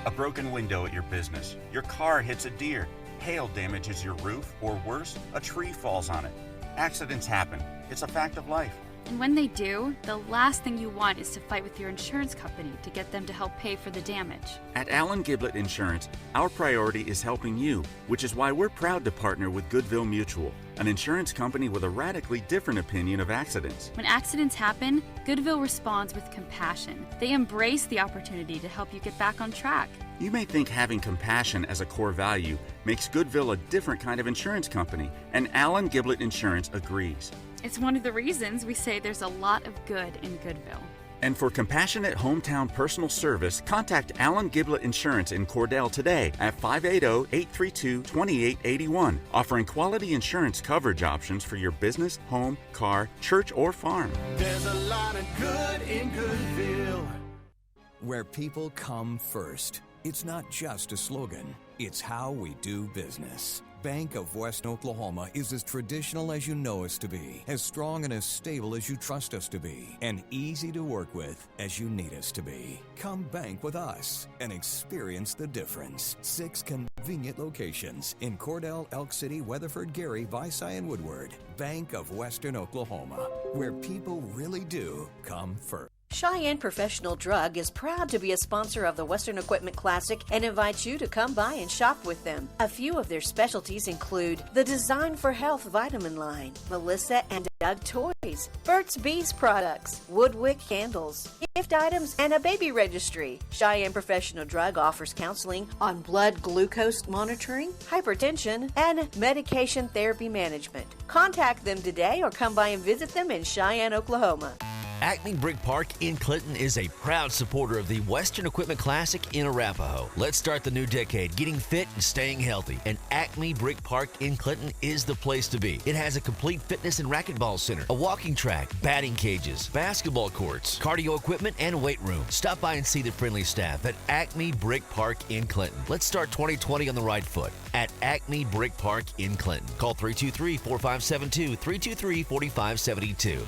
A broken window at your business, your car hits a deer, hail damages your roof, or worse, a tree falls on it. Accidents happen. It's a fact of life. And when they do, the last thing you want is to fight with your insurance company to get them to help pay for the damage. At Allen Giblett Insurance, our priority is helping you, which is why we're proud to partner with Goodville Mutual, an insurance company with a radically different opinion of accidents. When accidents happen, Goodville responds with compassion. They embrace the opportunity to help you get back on track. You may think having compassion as a core value makes Goodville a different kind of insurance company, and Allen Giblett Insurance agrees. It's one of the reasons we say there's a lot of good in Goodville. And for compassionate hometown personal service, contact Allen Giblett Insurance in Cordell today at 580-832-2881, offering quality insurance coverage options for your business, home, car, church, or farm. There's a lot of good in Goodville. Where people come first. It's not just a slogan, it's how we do business. Bank of West Oklahoma is as traditional as you know us to be, as strong and as stable as you trust us to be, and easy to work with as you need us to be. Come bank with us and experience the difference. 6 convenient locations in Cordell, Elk City, Weatherford, Gary, Visay, and Woodward. Bank of Western Oklahoma, where people really do come first. Cheyenne Professional Drug is proud to be a sponsor of the Western Equipment Classic and invites you to come by and shop with them. A few of their specialties include the Design for Health vitamin line, Melissa and Doug toys, Burt's Bees products, Woodwick candles, gift items, and a baby registry. Cheyenne Professional Drug offers counseling on blood glucose monitoring, hypertension, and medication therapy management. Contact them today or come by and visit them in Cheyenne, Oklahoma. Acme Brick Park in Clinton is a proud supporter of the Western Equipment Classic in Arapahoe. Let's start the new decade getting fit and staying healthy, and Acme Brick Park in Clinton is the place to be. It has a complete fitness and racquetball center, a walking track, batting cages, basketball courts, cardio equipment, and weight room. Stop by and see the friendly staff at Acme Brick Park in Clinton. Let's start 2020 on the right foot at Acme Brick Park in Clinton. Call 323-4572, 323-4572.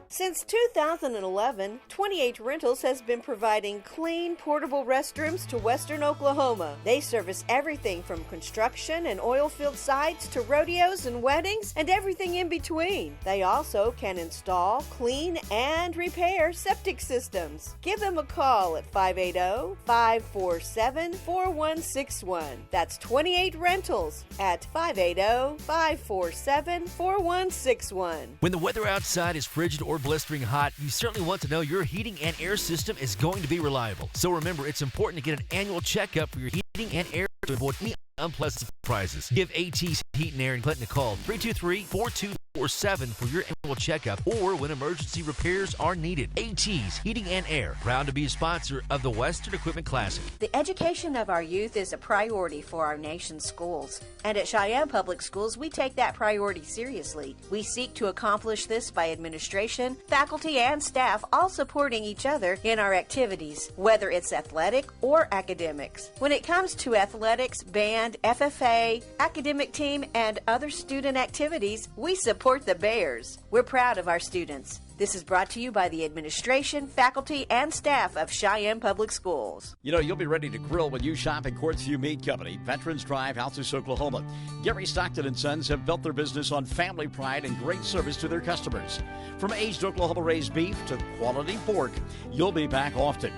Since 2011, 28 Rentals has been providing clean, portable restrooms to Western Oklahoma. They service everything from construction and oil field sites to rodeos and weddings and everything in between. They also can install, clean, and repair septic systems. Give them a call at 580-547-4161. That's 28 Rentals at 580-547-4161. When the weather outside is frigid or blistering hot, you certainly want to know your heating and air system is going to be reliable. So remember, it's important to get an annual checkup for your heating and air to avoid any unpleasant surprises. Give AT's Heat and Air in Clinton a call, 323-4247 for your annual checkup or when emergency repairs are needed. AT's Heating and Air, proud to be a sponsor of the Western Equipment Classic. The education of our youth is a priority for our nation's schools. And at Cheyenne Public Schools, we take that priority seriously. We seek to accomplish this by administration, faculty, and staff all supporting each other in our activities, whether it's athletic or academics. When it comes to athletics, band, FFA, academic team, and other student activities, we support the Bears. We're proud of our students. This is brought to you by the administration, faculty, and staff of Cheyenne Public Schools. You know, you'll be ready to grill when you shop at Courtsview Meat Company, Veterans Drive, Altus, Oklahoma. Gary Stockton & Sons have built their business on family pride and great service to their customers. From aged Oklahoma-raised beef to quality pork, you'll be back often.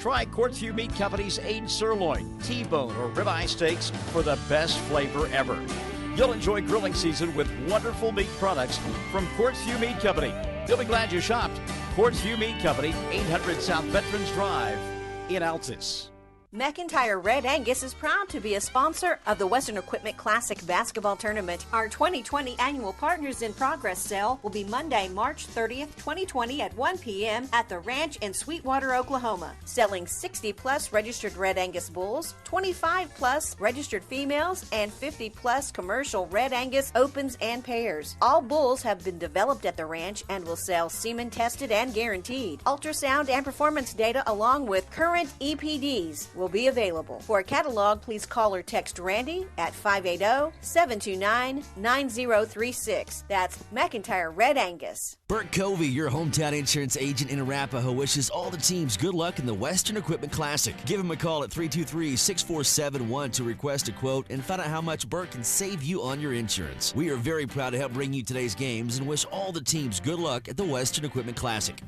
Try Courtsview Meat Company's aged sirloin, T-bone, or ribeye steaks for the best flavor ever. You'll enjoy grilling season with wonderful meat products from Courtsview Meat Company. You'll be glad you shopped. Courtsview Meat Company, 800 South Veterans Drive in Altus. McIntyre Red Angus is proud to be a sponsor of the Western Equipment Classic Basketball Tournament. Our 2020 Annual Partners in Progress sale will be Monday, March 30th, 2020 at 1 p.m. at the Ranch in Sweetwater, Oklahoma. Selling 60-plus registered Red Angus bulls, 25-plus registered females, and 50-plus commercial Red Angus opens and pairs. All bulls have been developed at the ranch and will sell semen tested and guaranteed. Ultrasound and performance data along with current EPDs will will be available. For a catalog, please call or text Randy at 580-729-9036. That's McIntyre Red Angus. Bert Covey, your hometown insurance agent in Arapahoe, wishes all the teams good luck in the Western Equipment Classic. Give him a call at 323-6471 to request a quote and find out how much Bert can save you on your insurance. We are very proud to help bring you today's games and wish all the teams good luck at the Western Equipment Classic.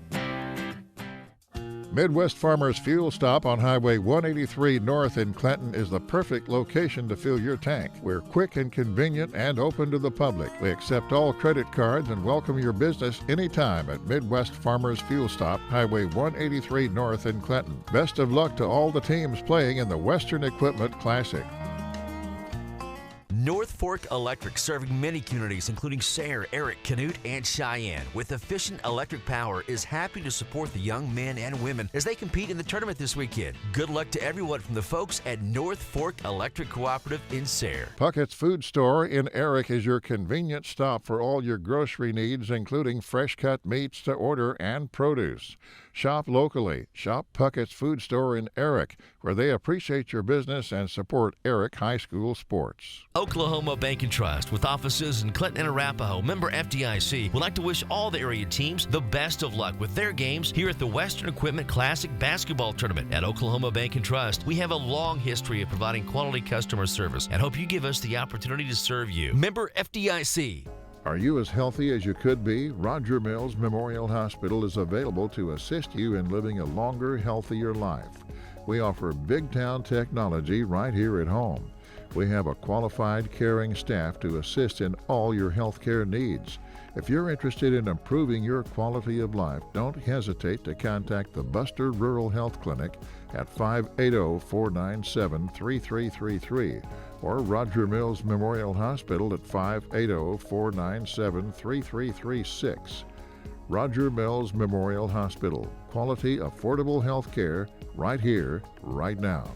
Midwest Farmers Fuel Stop on Highway 183 North in Clinton is the perfect location to fill your tank. We're quick and convenient and open to the public. We accept all credit cards and welcome your business anytime at Midwest Farmers Fuel Stop, Highway 183 North in Clinton. Best of luck to all the teams playing in the Western Equipment Classic. North Fork Electric, serving many communities, including Sayre, Eric, Canute, and Cheyenne, with efficient electric power, is happy to support the young men and women as they compete in the tournament this weekend. Good luck to everyone from the folks at North Fork Electric Cooperative in Sayre. Puckett's Food Store in Eric is your convenient stop for all your grocery needs, including fresh-cut meats to order and produce. Shop locally. Shop Puckett's Food Store in Eric, where they appreciate your business and support Eric High School sports. Oklahoma Bank and Trust, with offices in Clinton and Arapahoe, member FDIC, would like to wish all the area teams the best of luck with their games here at the Western Equipment Classic Basketball Tournament. At Oklahoma Bank and Trust, we have a long history of providing quality customer service and hope you give us the opportunity to serve you. Member FDIC. Are you as healthy as you could be? Roger Mills Memorial Hospital is available to assist you in living a longer, healthier life. We offer big town technology right here at home. We have a qualified, caring staff to assist in all your health care needs. If you're interested in improving your quality of life, don't hesitate to contact the Buster Rural Health Clinic at 580-497-3333 or Roger Mills Memorial Hospital at 580-497-3336. Roger Mills Memorial Hospital. Quality, affordable health care right here, right now.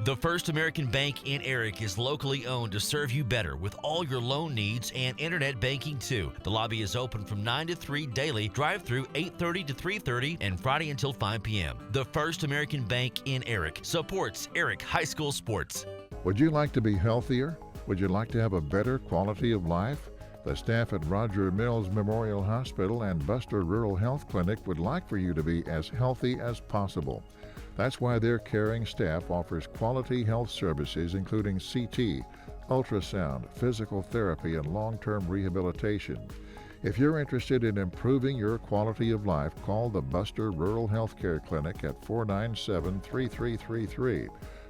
The First American Bank in Eric is locally owned to serve you better with all your loan needs and internet banking too. The lobby is open from 9 to 3 daily, drive-through 8:30 to 3:30, and Friday until 5 p.m. The First American Bank in Eric supports Eric High School sports. Would you like to be healthier? Would you like to have a better quality of life? The staff at Roger Mills Memorial Hospital and Buster Rural Health Clinic would like for you to be as healthy as possible. That's why their caring staff offers quality health services including CT, ultrasound, physical therapy, and long-term rehabilitation. If you're interested in improving your quality of life, call the Buster Rural Health Care Clinic at 497-3333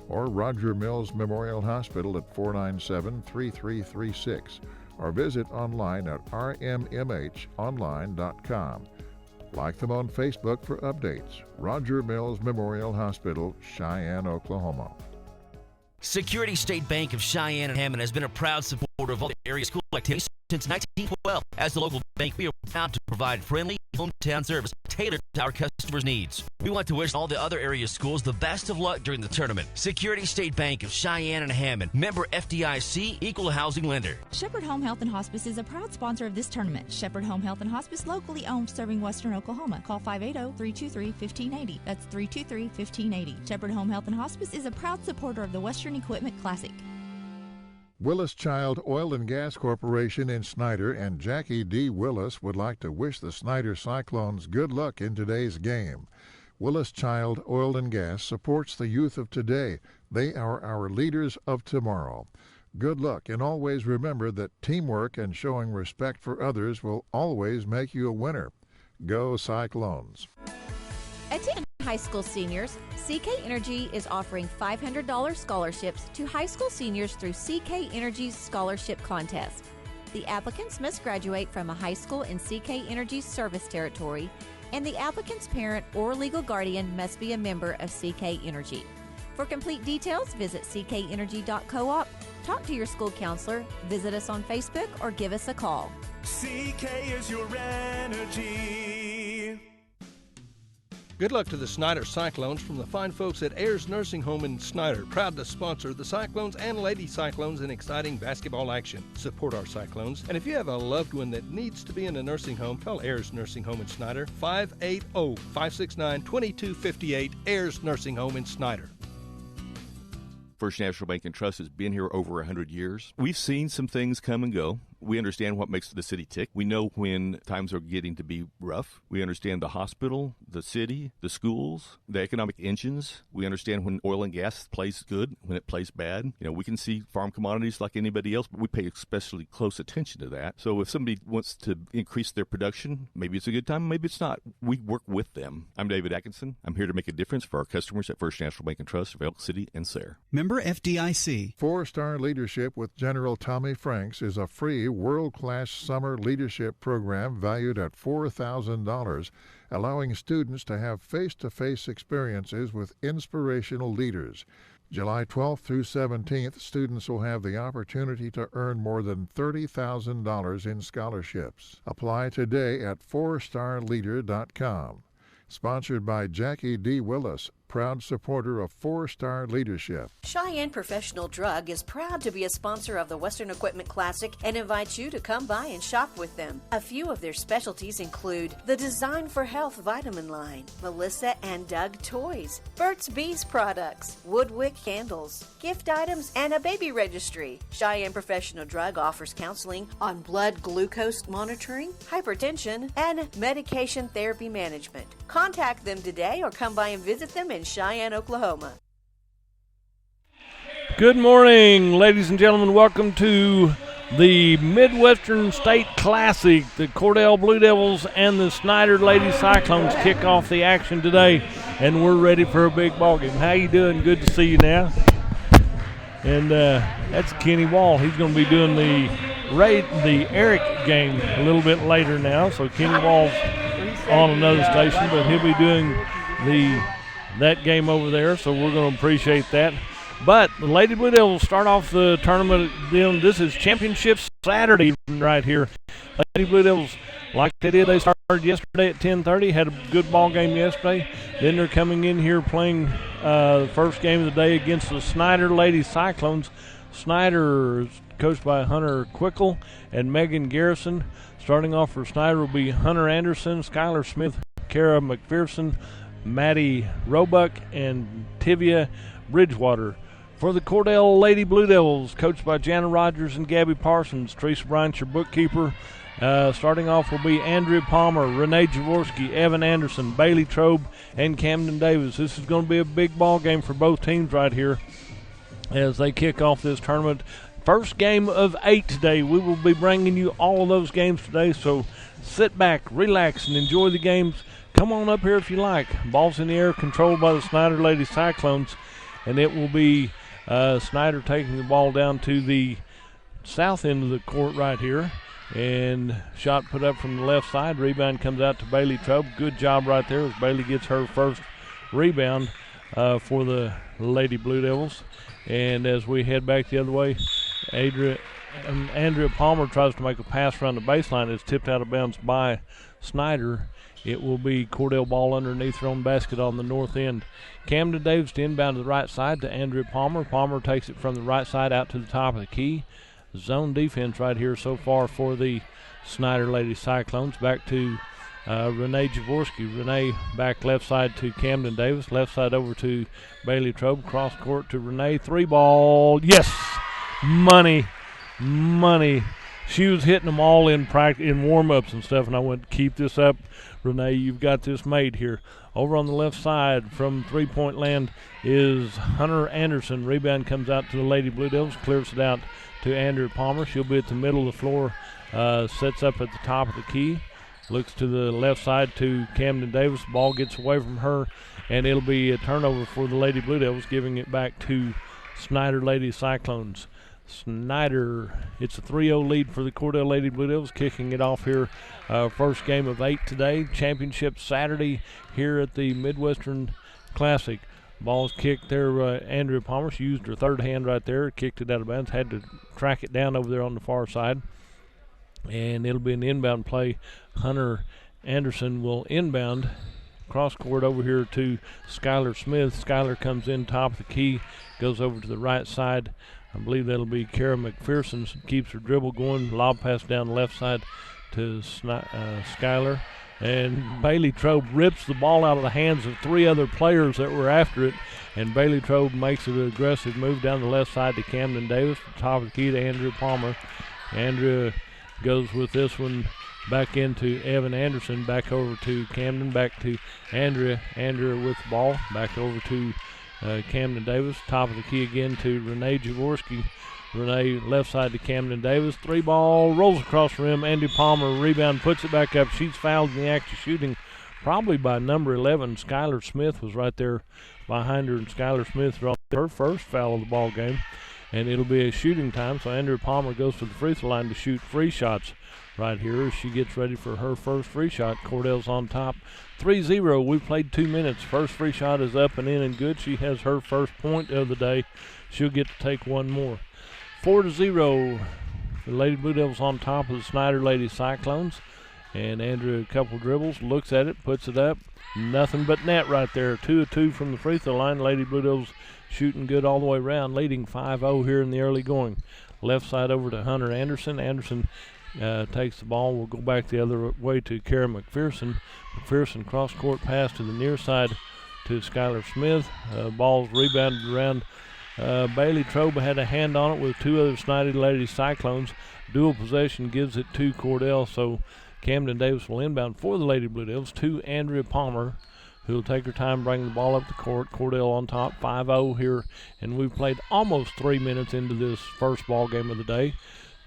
or Roger Mills Memorial Hospital at 497-3336 or visit online at rmmhonline.com. Like them on Facebook for updates. Roger Mills Memorial Hospital, Cheyenne, Oklahoma. Security State Bank of Cheyenne and Hammond has been a proud supporter of all the area school activities since 1912. As the local bank, we are proud to provide friendly hometown service tailored to our customers' needs. We want to wish all the other area schools the best of luck during the tournament. Security State Bank of Cheyenne and Hammond, member FDIC, equal housing lender. Shepherd Home Health and Hospice is a proud sponsor of this tournament. Shepherd Home Health and Hospice, locally owned, serving Western Oklahoma. Call 580-323-1580. That's 323-1580. Shepherd Home Health and Hospice is a proud supporter of the Western Equipment Classic. Willis Child Oil and Gas Corporation in Snyder and Jackie D. Willis would like to wish the Snyder Cyclones good luck in today's game. Willis Child Oil and Gas supports the youth of today. They are our leaders of tomorrow. Good luck, and always remember that teamwork and showing respect for others will always make you a winner. Go Cyclones. Attention high school seniors, CK Energy is offering $500 scholarships to high school seniors through CK Energy's scholarship contest. The applicants must graduate from a high school in CK Energy's service territory, and the applicant's parent or legal guardian must be a member of CK Energy. For complete details, visit ckenergy.coop, talk to your school counselor, visit us on Facebook, or give us a call. CK is your energy. Good luck to the Snyder Cyclones from the fine folks at Ayers Nursing Home in Snyder, proud to sponsor the Cyclones and Lady Cyclones in exciting basketball action. Support our Cyclones, and if you have a loved one that needs to be in a nursing home, call Ayers Nursing Home in Snyder, 580-569-2258, Ayers Nursing Home in Snyder. First National Bank and Trust has been here over 100 years. We've seen some things come and go. We understand what makes the city tick. We know when times are getting to be rough. We understand the hospital, the city, the schools, the economic engines. We understand when oil and gas plays good, when it plays bad. We can see farm commodities like anybody else, but we pay especially close attention to that. So if somebody wants to increase their production, maybe it's a good time, maybe it's not. We work with them. I'm David Atkinson. I'm here to make a difference for our customers at First National Bank and Trust of Elk City and Sayre. Member FDIC. 4-Star Leadership with General Tommy Franks is a free world-class summer leadership program valued at $4,000, allowing students to have face-to-face experiences with inspirational leaders. July 12th through 17th, students will have the opportunity to earn more than $30,000 in scholarships. Apply today at 4starleader.com. Sponsored by Jackie D. Willis, proud supporter of 4-Star Leadership. Cheyenne Professional Drug is proud to be a sponsor of the Western Equipment Classic and invites you to come by and shop with them. A few of their specialties include the Design for Health vitamin line, Melissa and Doug toys, Burt's Bees products, Woodwick candles, gift items, and a baby registry. Cheyenne Professional Drug offers counseling on blood glucose monitoring, hypertension, and medication therapy management. Contact them today or come by and visit them in Cheyenne, Oklahoma. Good morning, ladies and gentlemen. Welcome to the Midwestern State Classic. The Cordell Blue Devils and the Snyder Lady Cyclones kick off the action today, and we're ready for a big ball game. How you doing? Good to see you now. And that's Kenny Wall. He's going to be doing the Eric game a little bit later now. So Kenny Wall's on another station, but he'll be doing that game over there, so we're going to appreciate that. But the Lady Blue Devils start off the tournament. This is Championship Saturday right here. Lady Blue Devils, like they did, they started yesterday at 10:30, had a good ball game yesterday. Then they're coming in here playing the first game of the day against the Snyder Lady Cyclones. Snyder is coached by Hunter Quickle and Megan Garrison. Starting off for Snyder will be Hunter Anderson, Skylar Smith, Kara McPherson, Maddie Roebuck, and Tivia Bridgewater. For the Cordell Lady Blue Devils, coached by Jana Rogers and Gabby Parsons, Teresa Bryant, your bookkeeper. Starting off will be Andrea Palmer, Renee Jaworski, Evan Anderson, Bailey Trobe, and Camden Davis. This is going to be a big ball game for both teams right here as they kick off this tournament. First game of 8 today. We will be bringing you all of those games today, so sit back, relax, and enjoy the games. Come on up here if you like. Ball's in the air, controlled by the Snyder Lady Cyclones, and it will be Snyder taking the ball down to the south end of the court right here. And shot put up from the left side. Rebound comes out to Bailey Trobe. Good job right there as Bailey gets her first rebound for the Lady Blue Devils. And as we head back the other way, Andrea Palmer tries to make a pass around the baseline. It's tipped out of bounds by Snyder. It will be Cordell ball underneath her own basket on the north end. Camden Davis to inbound to the right side to Andrea Palmer. Palmer takes it from the right side out to the top of the key. Zone defense right here so far for the Snyder Lady Cyclones. Back to Renee Jaworski. Renee back left side to Camden Davis. Left side over to Bailey Trobe. Cross court to Renee. 3-ball. Yes! Money. She was hitting them all in practice, in warm-ups and stuff, and I went, keep this up, Renee. You've got this made here. Over on the left side from three-point land is Hunter Anderson. Rebound comes out to the Lady Blue Devils. Clears it out to Andrea Palmer. She'll be at the middle of the floor. Sets up at the top of the key. Looks to the left side to Camden Davis. Ball gets away from her, and it'll be a turnover for the Lady Blue Devils, giving it back to Snyder Lady Cyclones. Snyder, it's a 3-0 lead for the Cordell Lady Blue Devils, kicking it off here. First game of 8 today. Championship Saturday here at the Midwestern Classic. Ball's kicked there. Andrea Palmer, she used her third hand right there, kicked it out of bounds, had to track it down over there on the far side. And it'll be an inbound play. Hunter Anderson will inbound. Cross court over here to Skylar Smith. Skylar comes in top of the key, goes over to the right side. I believe that'll be Kara McPherson. Keeps her dribble going. Lob pass down the left side to Skylar. And Bailey Trobe rips the ball out of the hands of 3 other players that were after it. And Bailey Trobe makes an aggressive move down the left side to Camden Davis. Top of the key to Andrea Palmer. Andrea goes with this one back into Evan Anderson. Back over to Camden. Back to Andrea. Andrea with the ball. Back over to Camden Davis. Top of the key again to Renee Jaworski. Renee left side to Camden Davis. 3 ball rolls across the rim. Andy Palmer rebound, puts it back up. She's fouled in the act of shooting, probably by number 11. Skylar Smith was right there behind her, and Skylar Smith draws her first foul of the ball game. And it'll be a shooting time, so Andrea Palmer goes to the free throw line to shoot free shots right here as she gets ready for her first free shot. Cordell's on top. 3-0. We've played 2 minutes. First free shot is up and in and good. She has her first point of the day. She'll get to take one more. 4-0. The Lady Blue Devils on top of the Snyder Lady Cyclones. And Andrea, a couple dribbles, looks at it, puts it up. Nothing but net right there. 2 of 2 from the free throw line. Lady Blue Devils shooting good all the way around, leading 5-0 here in the early going. Left side over to Hunter Anderson. Anderson takes the ball. We'll go back the other way to Kara McPherson. McPherson cross-court pass to the near side to Skylar Smith. Ball's rebounded around. Bailey Trobe had a hand on it with 2 other Snyder Lady Cyclones. Dual possession gives it to Cordell, so Camden Davis will inbound for the Lady Blue Devils to Andrea Palmer, who will take her time, bring the ball up the court. Cordell on top, 5-0 here, and we've played almost 3 minutes into this first ball game of the day.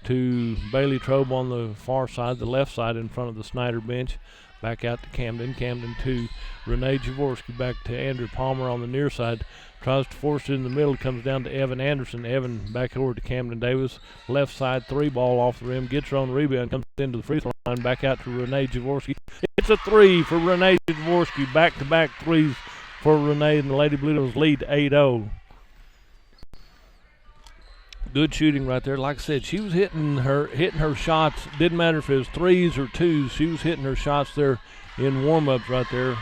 To Bailey Trobe on the far side, the left side in front of the Snyder bench. Back out to Camden. Camden to Renee Jaworski. Back to Andrea Palmer on the near side. Tries to force it in the middle. Comes down to Evan Anderson. Evan back over to Camden Davis. Left side 3 ball off the rim. Gets her on the rebound. Comes into the free throw line. Back out to Renee Jaworski. It's a 3 for Renee Jaworski. Back-to-back 3s for Renee. And the Lady Blue Devils lead 8-0. Good shooting right there. Like I said, she was hitting her shots. Didn't matter if it was 3s or 2s. She was hitting her shots there in warm-ups right there.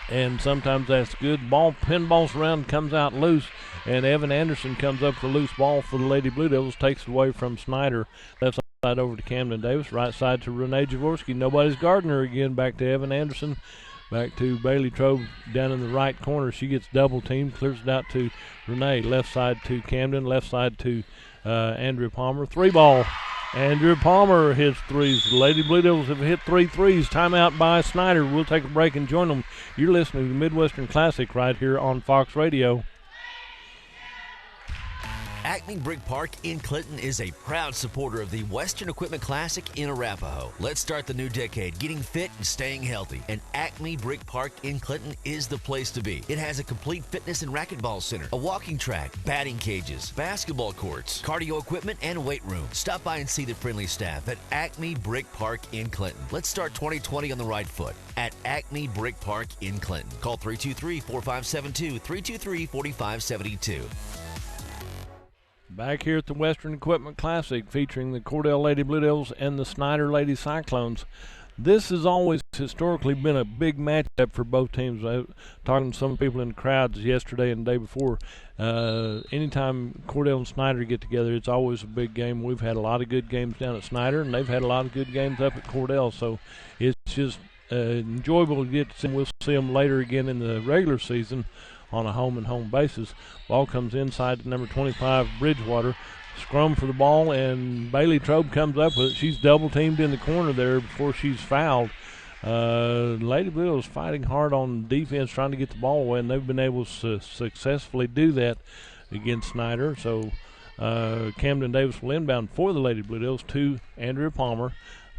And sometimes that's good. Pinballs around, comes out loose. And Evan Anderson comes up with a loose ball for the Lady Blue Devils. Takes it away from Snyder. Left side over to Camden Davis. Right side to Renee Jaworski. Nobody's guarding her again. Back to Evan Anderson. Back to Bailey Trobe down in the right corner. She gets double teamed, clears it out to Renee. Left side to Camden. Left side to Andrea Palmer. 3 ball. Andrea Palmer hits 3s. The Lady Blue Devils have hit 3 threes. Timeout by Snyder. We'll take a break and join them. You're listening to the Midwestern Classic right here on Fox Radio. Acme Brick Park in Clinton is a proud supporter of the Western Equipment Classic in Arapahoe. Let's start the new decade getting fit and staying healthy. And Acme Brick Park in Clinton is the place to be. It has a complete fitness and racquetball center, a walking track, batting cages, basketball courts, cardio equipment, and weight room. Stop by and see the friendly staff at Acme Brick Park in Clinton. Let's start 2020 on the right foot at Acme Brick Park in Clinton. Call 323-4572, 323-4572. Back here at the Western Equipment Classic featuring the Cordell Lady Blue Devils and the Snyder Lady Cyclones. This has always historically been a big matchup for both teams. I was talking to some people in the crowds yesterday and the day before. Anytime Cordell and Snyder get together, it's always a big game. We've had a lot of good games down at Snyder, and they've had a lot of good games up at Cordell. So it's just enjoyable to get to see them. We'll see them later again in the regular season on a home-and-home basis. Ball comes inside to number 25, Bridgewater. Scrum for the ball, and Bailey Trobe comes up with it. She's double-teamed in the corner there before she's fouled. Lady Blue is fighting hard on defense, trying to get the ball away, and they've been able to successfully do that against Snyder. So Camden Davis will inbound for the Lady Blue Devils to Andrea Palmer.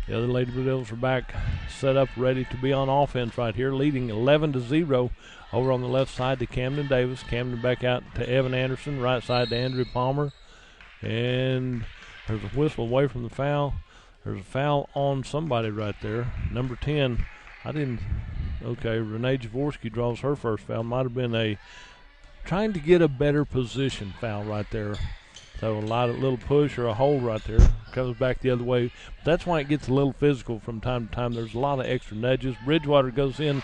The other Lady Blue Devils are back, set up, ready to be on offense right here, leading 11-0 over on the left side to Camden Davis. Camden back out to Evan Anderson, right side to Andrea Palmer. And there's a whistle away from the foul. There's a foul on somebody right there. Number 10, Renee Jaworski draws her first foul. Might have been a trying to get a better position foul right there. So a little push or a hold right there. Comes back the other way. That's why it gets a little physical from time to time. There's a lot of extra nudges. Bridgewater goes in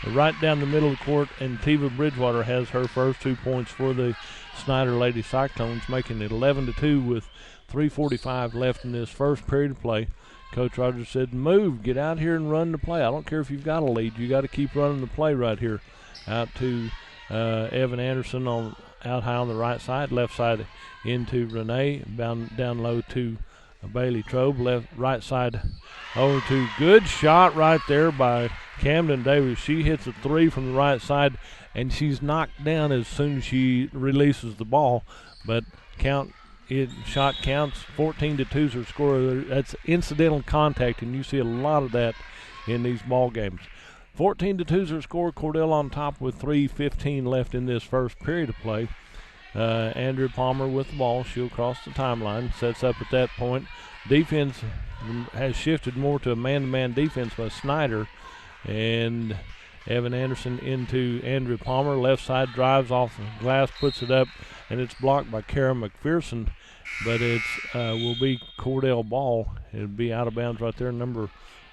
right down the middle of the court, and Tiva Bridgewater has her first 2 points for the Snyder Lady Cyclones, making it 11-2 with 3:45 left in this first period of play. Coach Rogers said, move, get out here and run the play. I don't care if you've got a lead. You got to keep running the play right here. Out to Evan Anderson out high on the right side, left side into Renee, down low to Bailey Trobe, right side over to good shot right there by Camden Davis. She hits a three from the right side, and she's knocked down as soon as she releases the ball. But shot counts. 14-2 is her score. That's incidental contact, and you see a lot of that in these ball games. 14-2 is her score. Cordell on top with 3:15 left in this first period of play. Andrea Palmer with the ball. She'll cross the timeline. Sets up at that point. Defense has shifted more to a man-to-man defense by Snyder. And Evan Anderson into Andrea Palmer. Left side drives off the glass, puts it up, and it's blocked by Kara McPherson. But it will be Cordell ball. It'll be out of bounds right there. Number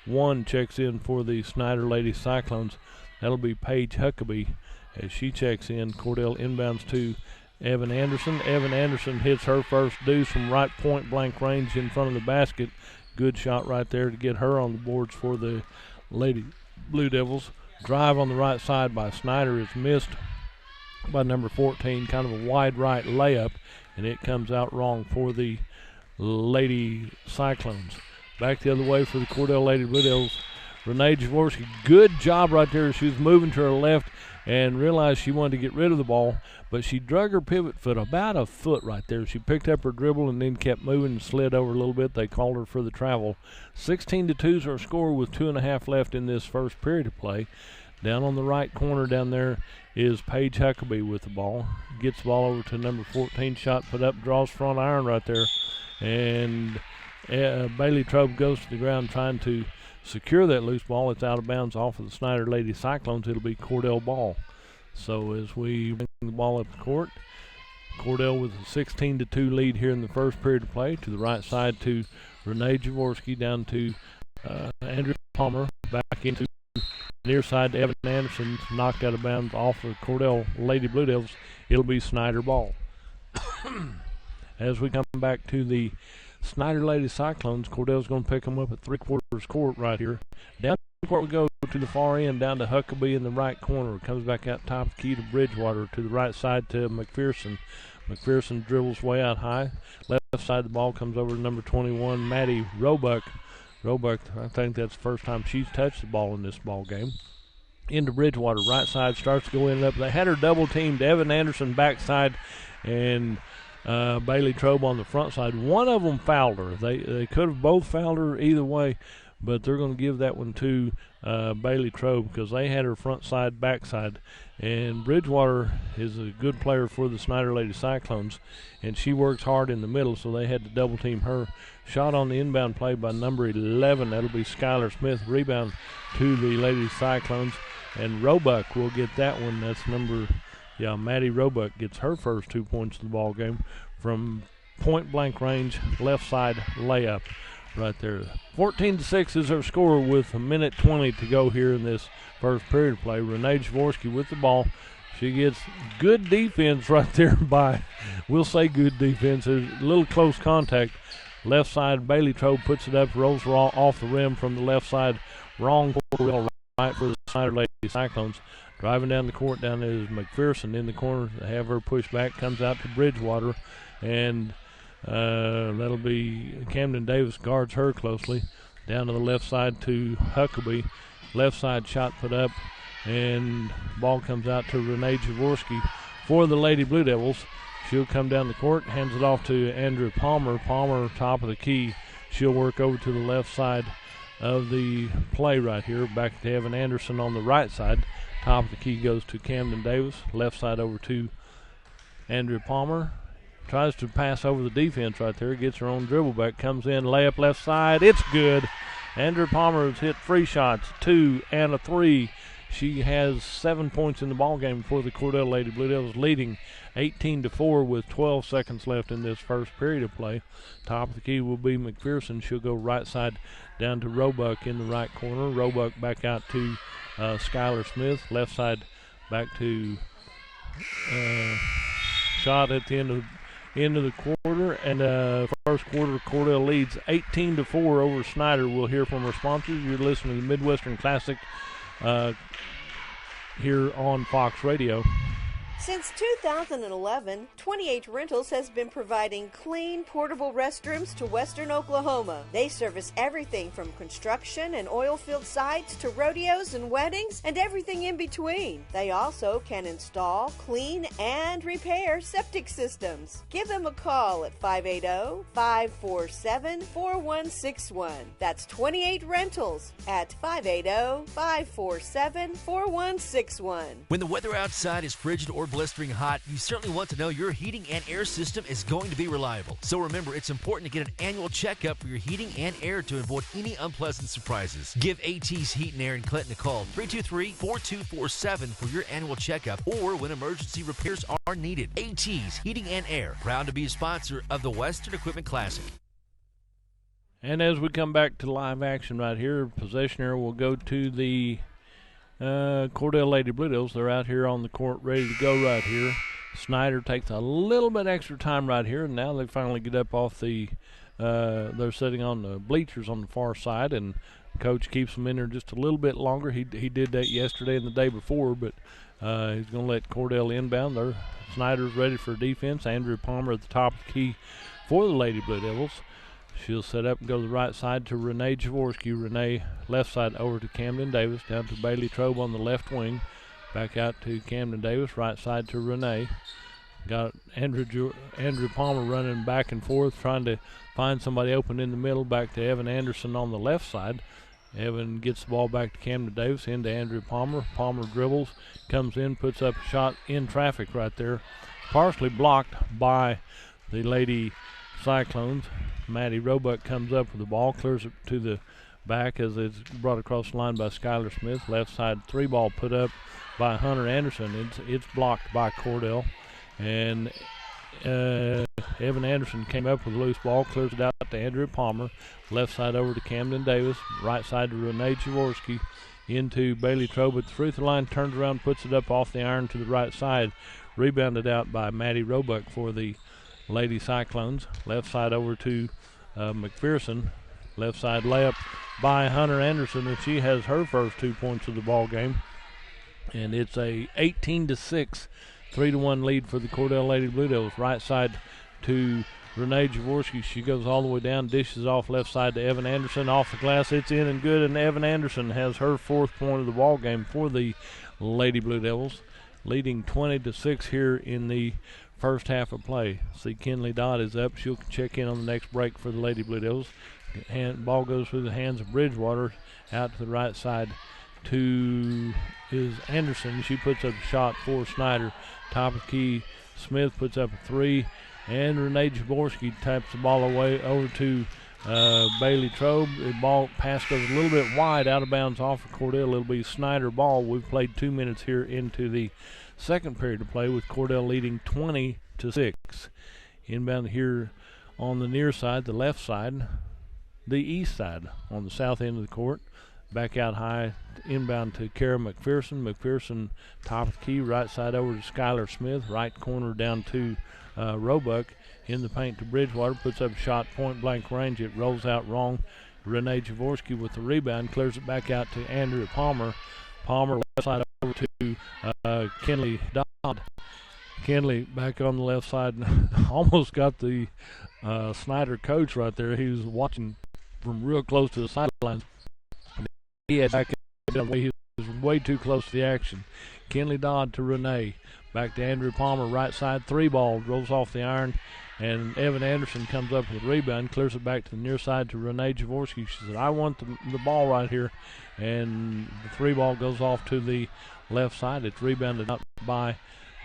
1 checks in for the Snyder Lady Cyclones. That'll be Paige Huckabee as she checks in. Cordell inbounds to Evan Anderson. Evan Anderson hits her first deuce from right point blank range in front of the basket. Good shot right there to get her on the boards for the Lady Blue Devils. Drive on the right side by Snyder is missed by number 14. Kind of a wide right layup, and it comes out wrong for the Lady Cyclones. Back the other way for the Cordell Lady Blue Devils. Renee Jaworski, good job right there. She was moving to her left and realized she wanted to get rid of the ball, but she drug her pivot foot about a foot right there. She picked up her dribble and then kept moving and slid over a little bit. They called her for the travel. 16-2 is her score with 2.5 left in this first period of play. Down on the right corner down there is Paige Huckabee with the ball. Gets the ball over to number 14. Shot put up, draws front iron right there. And Bailey Trobe goes to the ground trying to secure that loose ball. It's out of bounds off of the Snyder Lady Cyclones. It'll be Cordell ball. So as we bring the ball up the court, Cordell with a 16-2 lead here in the first period of play. To the right side to Renee Jaworski, down to Andrea Palmer, back into near side to Evan Anderson, knocked out of bounds off of Cordell Lady Blue Devils. It'll be Snyder ball. As we come back to the Snyder Lady Cyclones, Cordell's going to pick them up at 3/4 court right here. Down the court we go to the far end, down to Huckabee in the right corner. Comes back out top of the key to Bridgewater. To the right side to McPherson. McPherson dribbles way out high. Left side the ball comes over to number 21, Maddie Roebuck. Roebuck, I think that's the first time she's touched the ball in this ball game. Into Bridgewater, right side, starts to go in and up. They had her double teamed. Evan Anderson backside and Bailey Trobe on the front side. One of them fouled her. They could have both fouled her either way, but they're going to give that one to Bailey Trobe because they had her front side, backside. And Bridgewater is a good player for the Snyder Lady Cyclones, and she works hard in the middle, so they had to double team her. Shot on the inbound play by number 11. That'll be Skylar Smith. Rebound to the Lady Cyclones, and Roebuck will get that one. That's Maddie Roebuck gets her first 2 points of the ball game from point blank range, left side layup right there. 14-6 is her score with 1:20 to go here in this first period of play. Renee Jaworski with the ball. She gets good defense right there we'll say good defense. There's a little close contact. Left side, Bailey Trobe puts it up, rolls off the rim from the left side. Wrong right for the Snyder Lady Cyclones. Driving down the court, down there is McPherson in the corner. They have her push back, comes out to Bridgewater, and that'll be Camden Davis guards her closely. Down to the left side to Huckabee. Left side shot put up, and ball comes out to Renee Jaworski for the Lady Blue Devils. She'll come down the court, hands it off to Andrea Palmer. Palmer, top of the key. She'll work over to the left side of the play right here. Back to Evan Anderson on the right side. Top of the key goes to Camden Davis. Left side over to Andrea Palmer. Tries to pass over the defense right there. Gets her own dribble back. Comes in, layup left side. It's good. Andrea Palmer has hit 3 shots, 2 and a 3. She has 7 points in the ball game for the Cordell Lady Blue Devils, leading 18-4 with 12 seconds left in this first period of play. Top of the key will be McPherson. She'll go right side down to Roebuck in the right corner. Roebuck back out to Skylar Smith. Left side back to shot at the end of into the quarter, and first quarter Cordell leads 18-4 over Snyder. We'll hear from our sponsors. You're listening to the Midwestern Classic here on Fox Radio. Since 2011, 28 Rentals has been providing clean, portable restrooms to Western Oklahoma. They service everything from construction and oil field sites to rodeos and weddings and everything in between. They also can install, clean, and repair septic systems. Give them a call at 580-547-4161. That's 28 Rentals at 580-547-4161. When the weather outside is frigid or blistering hot, you certainly want to know your heating and air system is going to be reliable. So remember, it's important to get an annual checkup for your heating and air to avoid any unpleasant surprises. Give AT's Heat and Air in Clinton a call, 323-4247 for your annual checkup or when emergency repairs are needed. AT's Heating and Air, proud to be a sponsor of the Western Equipment Classic. And as we come back to live action right here, possessioner will go to the Cordell Lady Blue Devils. They're out here on the court ready to go right here. Snyder takes a little bit extra time right here, and now they finally get up off the they're sitting on the bleachers on the far side, and coach keeps them in there just a little bit longer. He did that yesterday and the day before, but he's going to let Cordell inbound. Snyder's ready for defense. Andrew Palmer at the top of the key for the Lady Blue Devils. She'll set up and go to the right side to Renee Jaworski. Renee left side over to Camden Davis, down to Bailey Trobe on the left wing. Back out to Camden Davis, right side to Renee. Got Andrew Palmer running back and forth, trying to find somebody open in the middle. Back to Evan Anderson on the left side. Evan gets the ball back to Camden Davis, into Andrew Palmer. Palmer dribbles, comes in, puts up a shot in traffic right there. Partially blocked by the Lady Cyclones. Maddie Roebuck comes up with the ball, clears it to the back as it's brought across the line by Skylar Smith. Left side three ball put up by Hunter Anderson. It's blocked by Cordell. And Evan Anderson came up with a loose ball, clears it out to Andrew Palmer. Left side over to Camden Davis. Right side to Renee Jaworski. Into Bailey Trobe at the free throw line. Turns around, puts it up off the iron to the right side. Rebounded out by Maddie Roebuck for the Lady Cyclones. Left side over to McPherson. Left side layup by Hunter Anderson, and she has her first 2 points of the ball game. And it's a 18-6, 3-1 lead for the Cordell Lady Blue Devils. Right side to Renee Jaworski. She goes all the way down, dishes off left side to Evan Anderson. Off the glass, it's in and good, and Evan Anderson has her fourth point of the ball game for the Lady Blue Devils, leading 20-6 here in the first half of play. See, Kinley Dodd is up. She'll check in on the next break for the Lady Blue Devils. Ball goes through the hands of Bridgewater out to the right side to is Anderson. She puts up a shot for Snyder. Top of the key, Smith puts up a three, and Renee Jaworski taps the ball away over to Bailey Trobe. The ball pass goes a little bit wide, out of bounds off of Cordell. It'll be Snyder ball. We've played 2 minutes here into the second period of play with Cordell leading 20-6. Inbound here on the near side, the left side, the east side on the south end of the court. Back out high, inbound to Kara McPherson. McPherson top of the key, right side over to Skylar Smith. Right corner down to Roebuck. In the paint to Bridgewater, puts up a shot, point blank range. It rolls out wrong. Renee Jaworski with the rebound, clears it back out to Andrew Palmer. Palmer left side over to Kinley Dodd. Kinley back on the left side. Almost got the Snyder coach right there. He was watching from real close to the sidelines. He had back in, he was way too close to the action. Kinley Dodd to Renee. Back to Andrew Palmer, right side, three ball, rolls off the iron, and Evan Anderson comes up with a rebound, clears it back to the near side to Renee Jaworski. She said, I want the ball right here, and the three ball goes off to the left side. It's rebounded out by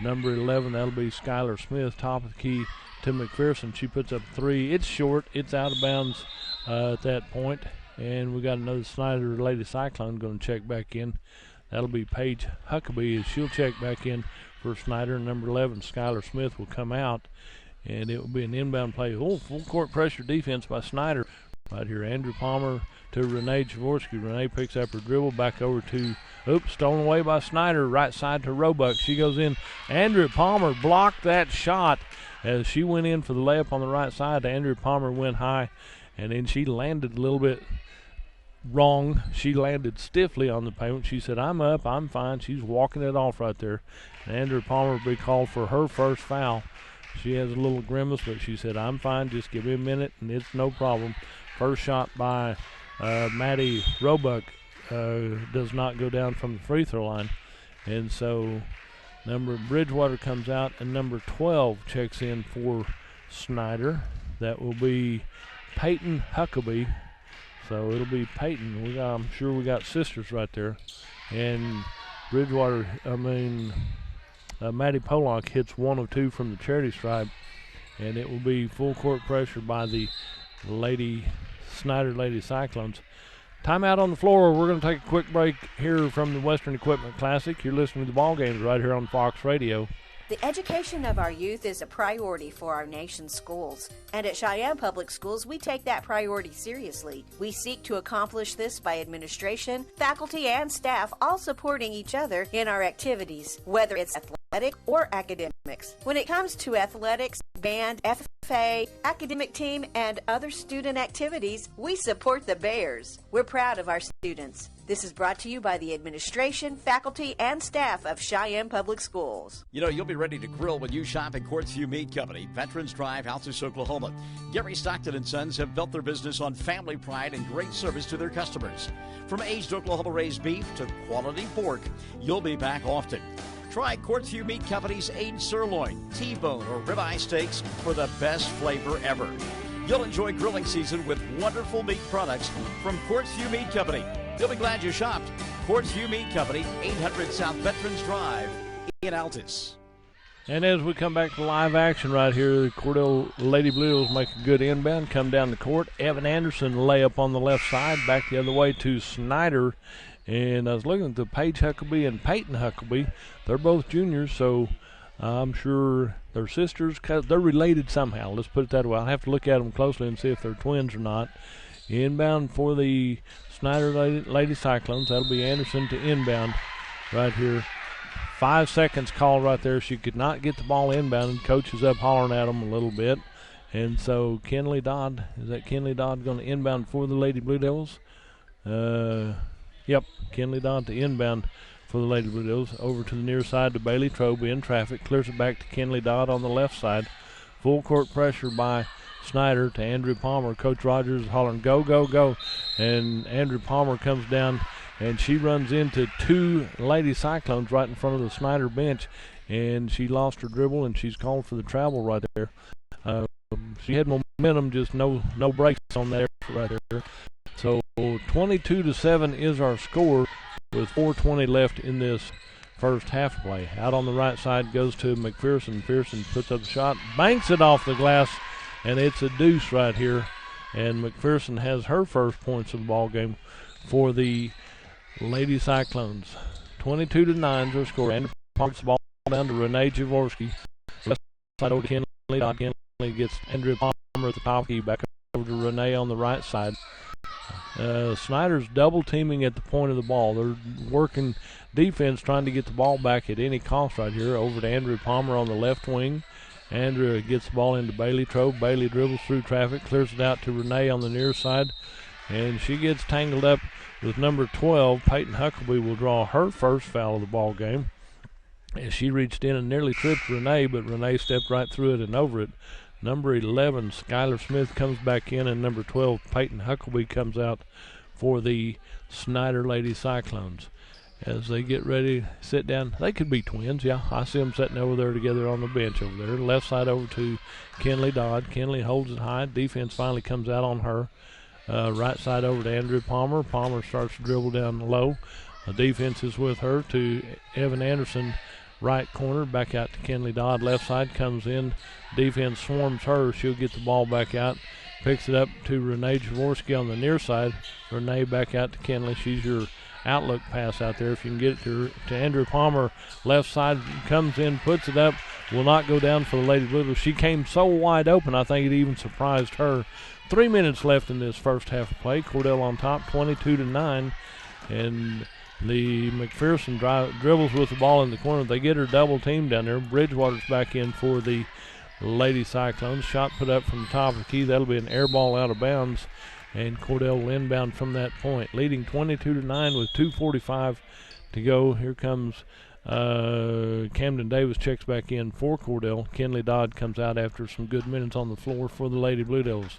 number 11. That'll be Skylar Smith, top of the key to McPherson. She puts up three. It's short. It's out of bounds at that point, and we got another Snyder Lady Cyclone going to check back in. That'll be Paige Huckabee as she'll check back in for Snyder. Number 11, Skylar Smith, will come out, and it will be an inbound play. Full court pressure defense by Snyder. Right here, Andrew Palmer to Renee Jaworski. Renee picks up her dribble back over to, stolen away by Snyder, right side to Roebuck. She goes in. Andrew Palmer blocked that shot as she went in for the layup on the right side. Andrew Palmer went high, and then she landed a little bit wrong. She landed stiffly on the pavement. She said, I'm up, I'm fine. She's walking it off right there. And Andrew Palmer will be called for her first foul. She has a little grimace, but she said, I'm fine, just give me a minute, and it's no problem. First shot by Maddie Roebuck does not go down from the free throw line. And so Bridgewater comes out, and number 12 checks in for Snyder. That will be Peyton Huckabee. So it'll be Peyton. I'm sure we got sisters right there. And Maddie Pollock hits 1 of 2 from the charity stripe. And it will be full court pressure by the Snyder Lady Cyclones. Timeout on the floor. We're going to take a quick break here from the Western Equipment Classic. You're listening to the ball games right here on Fox Radio. The education of our youth is a priority for our nation's schools. And at Cheyenne Public Schools, we take that priority seriously. We seek to accomplish this by administration, faculty, and staff all supporting each other in our activities, whether it's athletic or academics. When it comes to athletics, band, FFA, academic team, and other student activities, we support the Bears. We're proud of our students. This is brought to you by the administration, faculty, and staff of Cheyenne Public Schools. You know, you'll be ready to grill when you shop at Quartzview Meat Company, Veterans Drive, Altus, Oklahoma. Gary Stockton & Sons have built their business on family pride and great service to their customers. From aged Oklahoma raised beef to quality pork, you'll be back often. Try Quartzview Meat Company's aged sirloin, T-bone, or ribeye steaks for the best flavor ever. You'll enjoy grilling season with wonderful meat products from Quartzview Meat Company. You'll be glad you shopped. Quartzview Meat Company, 800 South Veterans Drive in Altus. And as we come back to live action right here, the Cordell Lady Blue Devils make a good inbound, come down the court. Evan Anderson layup on the left side, back the other way to Snyder. And I was looking at the Paige Huckabee and Peyton Huckabee. They're both juniors, so I'm sure they're sisters. They're related somehow. Let's put it that way. I'll have to look at them closely and see if they're twins or not. Inbound for the Snyder Lady Cyclones. That'll be Anderson to inbound right here. 5 seconds call right there. She could not get the ball inbound, and coach is up hollering at them a little bit. And so Kenley Dodd going to inbound for the Lady Blue Devils? Yep, Kenley Dodd to inbound for the Lady Blue Devils. Over to the near side to Bailey Trobe in traffic. Clears it back to Kenley Dodd on the left side. Full court pressure by Snyder to Andrew Palmer. Coach Rogers is hollering, go, go, go. And Andrew Palmer comes down, and she runs into 2 Lady Cyclones right in front of the Snyder bench. And she lost her dribble, and she's called for the travel right there. She had momentum, just no brakes on that right there. So 22-7 is our score with 4:20 left in this first half play. Out on the right side goes to McPherson. McPherson puts up a shot, banks it off the glass, and it's a deuce right here. And McPherson has her first points of the ball game for the Lady Cyclones. 22-9 is our score. And parks the ball down to Renee Jaworski. Left side over to Kenley Dodd. Kenley gets Andrew Palmer at the top. Back over to Renee on the right side. Snyder's double teaming at the point of the ball. They're working defense, trying to get the ball back at any cost right here. Over to Andrew Palmer on the left wing. Andrew gets the ball into Bailey Trobe. Bailey dribbles through traffic, clears it out to Renee on the near side, and she gets tangled up with number 12. Peyton Huckabee will draw her first foul of the ball game. And she reached in and nearly tripped Renee, but Renee stepped right through it and over it. Number 11, Skylar Smith, comes back in, and number 12, Peyton Huckabee, comes out for the Snyder Lady Cyclones. As they get ready to sit down, they could be twins, yeah. I see them sitting over there together on the bench over there. Left side over to Kenley Dodd. Kenley holds it high. Defense finally comes out on her. Right side over to Andrew Palmer. Palmer starts to dribble down low. Defense is with her to Evan Anderson. Right corner, back out to Kenley Dodd. Left side comes in. Defense swarms her. She'll get the ball back out. Picks it up to Renee Jaworski on the near side. Renee back out to Kenley. She's your outlook pass out there. If you can get it to Andrew Palmer. Left side comes in, puts it up. will not go down for the Lady Blue Devils. She came so wide open, I think it even surprised her. 3 minutes left in this first half of play. Cordell on top, 22-9, and the McPherson dribbles with the ball in the corner. They get her double team down there. Bridgewater's back in for the Lady Cyclones. Shot put up from the top of the key. That'll be an air ball out of bounds, and Cordell will inbound from that point, leading 22-9 with 2:45 to go. Here comes Camden Davis, checks back in for Cordell. Kenley Dodd comes out after some good minutes on the floor for the Lady Blue Devils.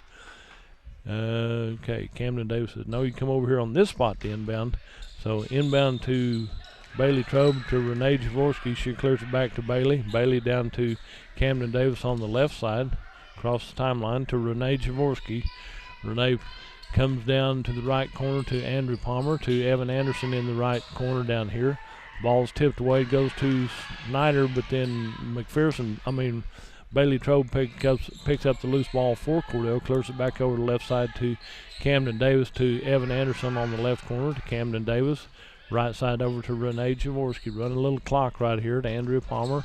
Okay, Camden Davis says, no, you come over here on this spot to inbound. So inbound to Bailey Trobe to Renee Jaworski. She clears it back to Bailey. Bailey down to Camden Davis on the left side. Across the timeline to Renee Jaworski. Renee comes down to the right corner to Andrew Palmer, to Evan Anderson in the right corner down here. Ball's tipped away, goes to Snyder, but then Bailey Trobe picks up the loose ball for Cordell, clears it back over the left side to Camden Davis, to Evan Anderson on the left corner to Camden Davis. Right side over to Renee Jaworski. Running a little clock right here to Andrea Palmer.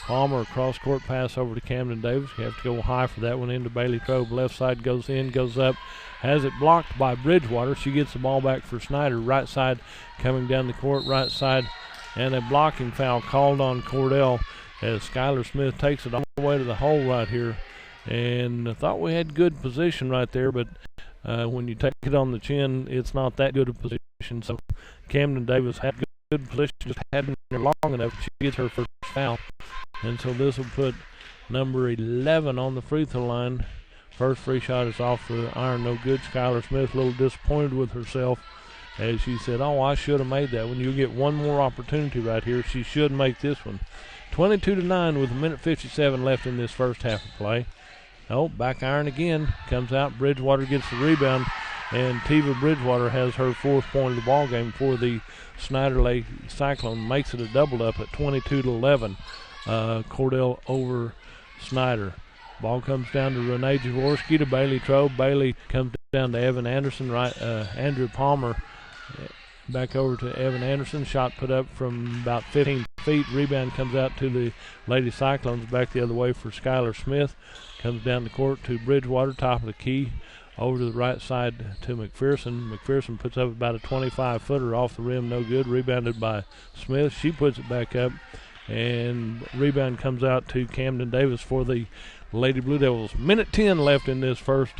Palmer, cross-court pass over to Camden Davis. You have to go high for that one into Bailey Trobe. Left side goes in, goes up. Has it blocked by Bridgewater. She gets the ball back for Snyder. Right side coming down the court. Right side, and a blocking foul called on Cordell as Skylar Smith takes it all the way to the hole right here. And I thought we had good position right there, but when you take it on the chin, it's not that good a position. So Camden Davis had good position, just hadn't been there long enough. She gets her first foul. And so this will put number 11 on the free throw line. First free shot is off the iron, no good. Skylar Smith a little disappointed with herself as she said, oh, I should have made that one. You get one more opportunity right here. She should make this one. 22-9 with 1:57 left in this first half of play. Oh, back iron again. Comes out. Bridgewater gets the rebound, and Tiva Bridgewater has her 4th point of the ball game for the Snyder Lake Cyclone. Makes it a double up at 22-11. Cordell over Snyder. Ball comes down to Renee Jaworski to Bailey Trobe. Bailey comes down to Evan Anderson. Andrew Palmer back over to Evan Anderson. Shot put up from about 15 feet. Rebound comes out to the Lady Cyclones. Back the other way for Skylar Smith. Comes down the court to Bridgewater, top of the key. Over to the right side to McPherson. McPherson puts up about a 25-footer off the rim. No good. Rebounded by Smith. She puts it back up. And rebound comes out to Camden Davis for the Lady Blue Devils. 1:10 left in this first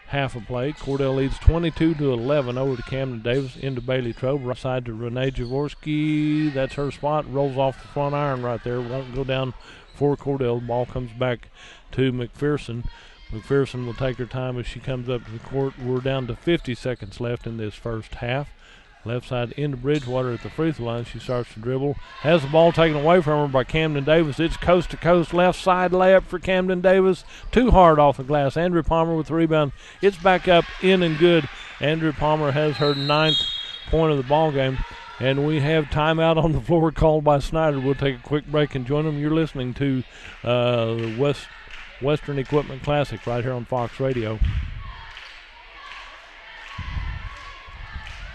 half of play. Cordell leads 22-11 over to Camden Davis, into Bailey Trobe. Right side to Renee Jaworski. That's her spot. Rolls off the front iron right there. Won't go down for Cordell. The ball comes back to McPherson. McPherson will take her time as she comes up to the court. We're down to 50 seconds left in this first half. Left side into Bridgewater at the free throw line. She starts to dribble. Has the ball taken away from her by Camden Davis. It's coast-to-coast left side layup for Camden Davis. Too hard off the glass. Andrew Palmer with the rebound. It's back up, in and good. Andrew Palmer has her 9th point of the ball game. And we have timeout on the floor called by Snyder. We'll take a quick break and join them. You're listening to the Western Equipment Classic right here on Fox Radio.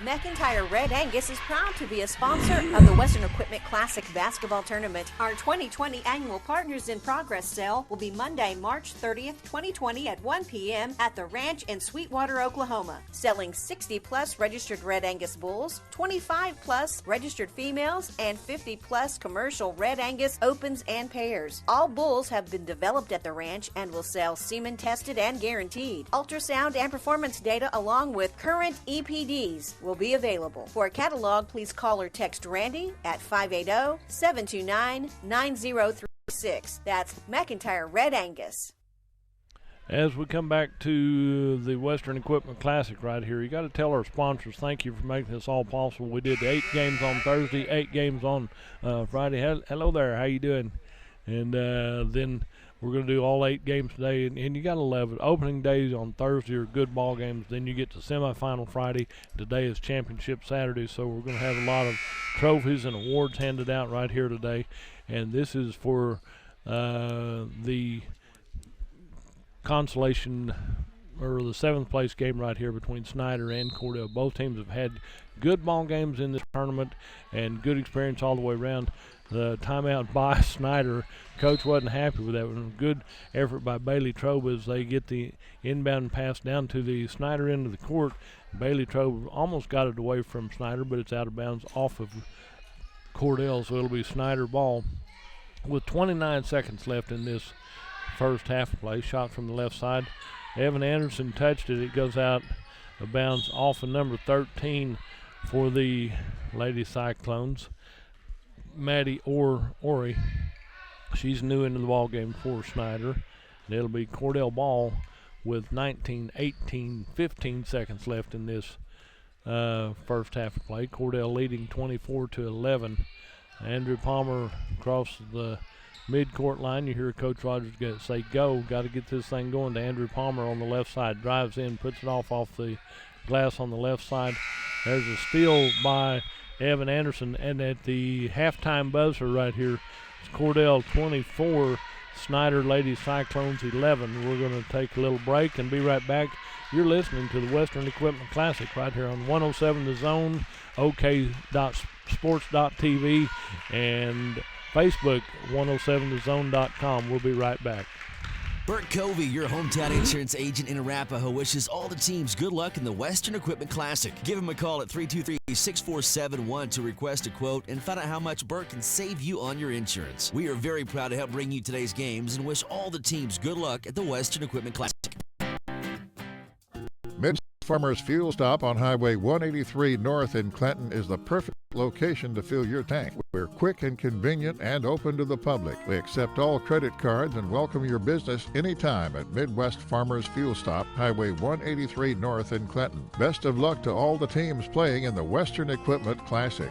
McIntyre Red Angus is proud to be a sponsor of the Western Equipment Classic Basketball Tournament. Our 2020 Annual Partners in Progress sale will be Monday, March 30th, 2020 at 1 p.m. at the Ranch in Sweetwater, Oklahoma. Selling 60-plus registered Red Angus bulls, 25-plus registered females, and 50-plus commercial Red Angus opens and pairs. All bulls have been developed at the ranch and will sell semen-tested and guaranteed. Ultrasound and performance data along with current EPDs will be available. For a catalog, please call or text Randy at 580-729-9036. That's McIntyre Red Angus. As we come back to the Western Equipment Classic right here, you got to tell our sponsors thank you for making this all possible. We did 8 games on Thursday, 8 games on Friday. Hello there, how you doing? And then we're going to do all 8 games today, and you got to love it. Opening days on Thursday are good ball games. Then you get to semifinal Friday. Today is championship Saturday, so we're going to have a lot of trophies and awards handed out right here today. And this is for the consolation, or the 7th place game right here between Snyder and Cordell. Both teams have had good ball games in this tournament and good experience all the way around. the timeout by Snyder. Coach wasn't happy with that. It was a good effort by Bailey Trobe as they get the inbound pass down to the Snyder end of the court. Bailey Trobe almost got it away from Snyder, but it's out of bounds off of Cordell, so it'll be Snyder ball. With 29 seconds left in this first half of play, shot from the left side. Evan Anderson touched it. It goes out of bounds off of number 13 for the Lady Cyclones, Maddie Ori. She's new into the ball game for Snyder. And it'll be Cordell ball with 19, 18, 15 seconds left in this first half of play. Cordell leading 24-11. Andrew Palmer across the mid-court line. You hear Coach Rogers say, go. Got to get this thing going to Andrew Palmer on the left side. Drives in, puts it off the glass on the left side. There's a steal by Evan Anderson. And at the halftime buzzer right here, it's Cordell 24, Snyder Lady Cyclones 11. We're going to take a little break and be right back. You're listening to the Western Equipment Classic right here on 107 The Zone, OK.sports.tv, and Facebook, 107thezone.com. We'll be right back. Bert Covey, your hometown insurance agent in Arapahoe, wishes all the teams good luck in the Western Equipment Classic. Give him a call at 323-6471 to request a quote and find out how much Bert can save you on your insurance. We are very proud to help bring you today's games and wish all the teams good luck at the Western Equipment Classic. Farmers Fuel Stop on Highway 183 North in Clinton is the perfect location to fill your tank. We're quick and convenient and open to the public. We accept all credit cards and welcome your business anytime at Midwest Farmers Fuel Stop, Highway 183 North in Clinton. Best of luck to all the teams playing in the Western Equipment Classic.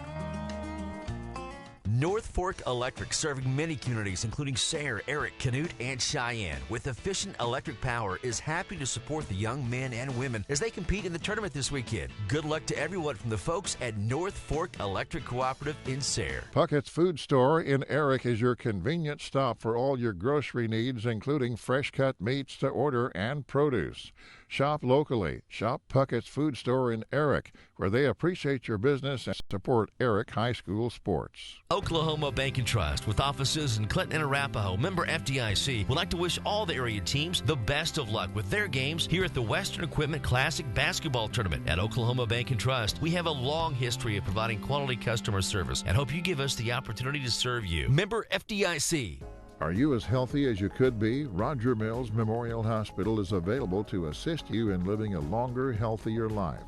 North Fork Electric, serving many communities, including Sayre, Eric, Canute, and Cheyenne, with efficient electric power, is happy to support the young men and women as they compete in the tournament this weekend. Good luck to everyone from the folks at North Fork Electric Cooperative in Sayre. Puckett's Food Store in Eric is your convenient stop for all your grocery needs, including fresh-cut meats to order and produce. Shop locally. Shop Puckett's Food Store in Eric, where they appreciate your business and support Eric High School sports. Oklahoma Bank and Trust, with offices in Clinton and Arapahoe, member FDIC, would like to wish all the area teams the best of luck with their games here at the Western Equipment Classic Basketball Tournament. At Oklahoma Bank and Trust, we have a long history of providing quality customer service and hope you give us the opportunity to serve you. Member FDIC. Are you as healthy as you could be? Roger Mills Memorial Hospital is available to assist you in living a longer, healthier life.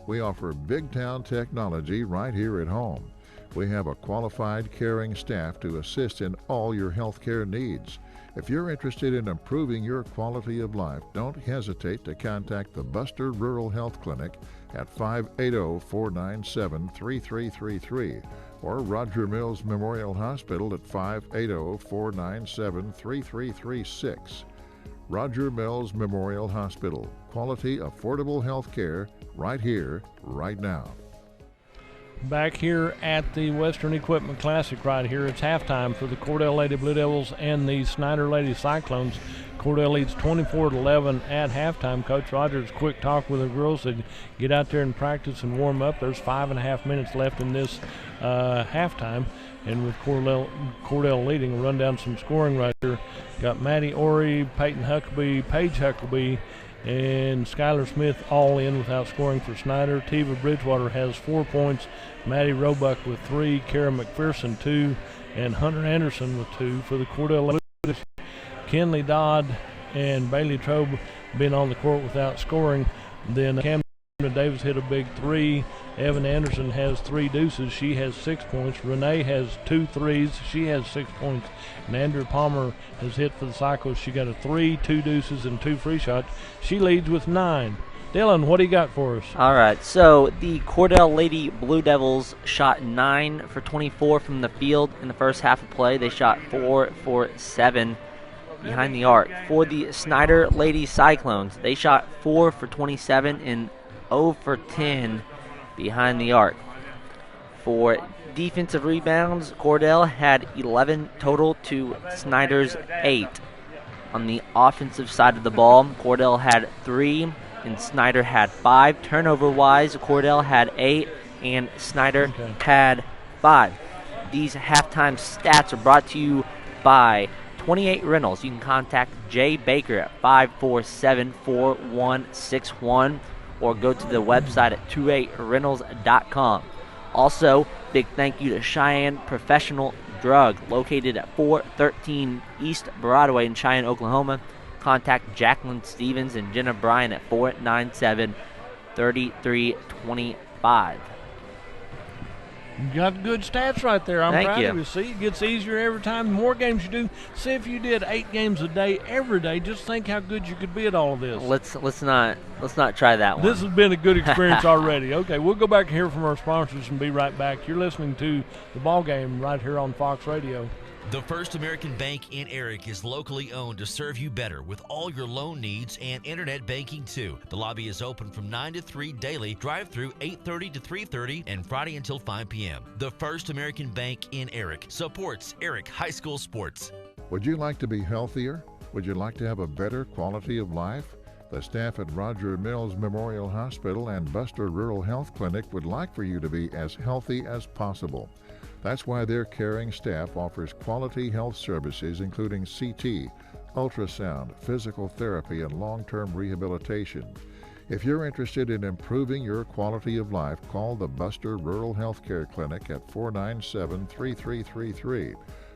We offer big town technology right here at home. We have a qualified, caring staff to assist in all your health care needs. If you're interested in improving your quality of life, don't hesitate to contact the Buster Rural Health Clinic at 580-497-3333 or Roger Mills Memorial Hospital at 580-497-3336. Roger Mills Memorial Hospital. Quality, affordable health care right here, right now. Back here at the Western Equipment Classic right here, it's halftime for the Cordell Lady Blue Devils and the Snyder Lady Cyclones. Cordell leads 24-11 at halftime. Coach Rogers, quick talk with the girls, said get out there and practice and warm up. There's 5.5 minutes left in this halftime. And with Cordell leading, we'll run down some scoring right here. Got Maddie Ori, Peyton Huckabee, Paige Huckabee, and Skylar Smith all in without scoring for Snyder. Tiva Bridgewater has 4 points. Maddie Roebuck with 3, Kara McPherson 2, and Hunter Anderson with 2 for the Cordell. Kenley Dodd and Bailey Trobe been on the court without scoring. Then Camden Davis hit a big 3. Evan Anderson has 3 deuces. She has 6 points. Renee has 2 threes. She has 6 points. And Andrew Palmer has hit for the Cycles. She got a 3, 2 deuces, and 2 free shots. She leads with 9. Dylan, what do you got for us? All right, so the Cordell Lady Blue Devils shot 9 for 24 from the field in the first half of play. They shot 4 for 7 behind the arc. For the Snyder Lady Cyclones, they shot 4 for 27 and 0 for 10 behind the arc. For defensive rebounds, Cordell had 11 total to Snyder's 8. On the offensive side of the ball, Cordell had 3 and Snyder had 5. Turnover-wise, Cordell had 8 and Snyder had 5. These halftime stats are brought to you by 28 Rentals. You can contact Jay Baker at 547-4161 or go to the website at 28rentals.com. Also, big thank you to Cheyenne Professional Drug, located at 413 East Broadway in Cheyenne, Oklahoma. Contact Jacqueline Stevens and Jenna Bryan at 497-3325. You got good stats right there. I'm Thank proud you. of you. See, it gets easier every time. The more games you do, see if you did 8 games a day every day. Just think how good you could be at all of this. Let's not try that one. This has been a good experience already. Okay, we'll go back and hear from our sponsors and be right back. You're listening to the ball game right here on Fox Radio. The First American Bank in Eric is locally owned to serve you better with all your loan needs and internet banking too. The lobby is open from 9 to 3 daily, drive-through 8:30 to 3:30, and Friday until 5 p.m. The First American Bank in Eric supports Eric High School sports. Would you like to be healthier? Would you like to have a better quality of life? The staff at Roger Mills Memorial Hospital and Buster Rural Health Clinic would like for you to be as healthy as possible. That's why their caring staff offers quality health services including CT, ultrasound, physical therapy, and long-term rehabilitation. If you're interested in improving your quality of life, call the Buster Rural Health Care Clinic at 497-3333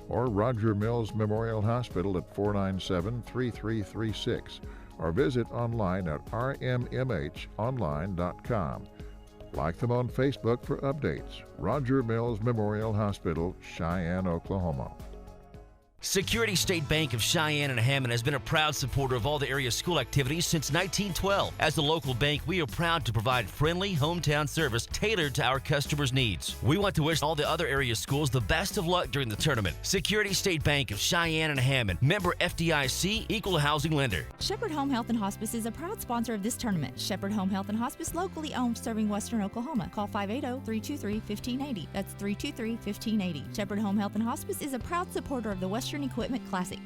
or Roger Mills Memorial Hospital at 497-3336 or visit online at rmmhonline.com. Like them on Facebook for updates. Roger Mills Memorial Hospital, Cheyenne, Oklahoma. Security State Bank of Cheyenne and Hammond has been a proud supporter of all the area school activities since 1912. As the local bank, we are proud to provide friendly hometown service tailored to our customers' needs. We want to wish all the other area schools the best of luck during the tournament. Security State Bank of Cheyenne and Hammond, member FDIC, equal housing lender. Shepherd Home Health and Hospice is a proud sponsor of this tournament. Shepherd Home Health and Hospice, locally owned, serving Western Oklahoma. Call 580-323-1580. That's 323-1580. Shepherd Home Health and Hospice is a proud supporter of the Western Equipment Classic.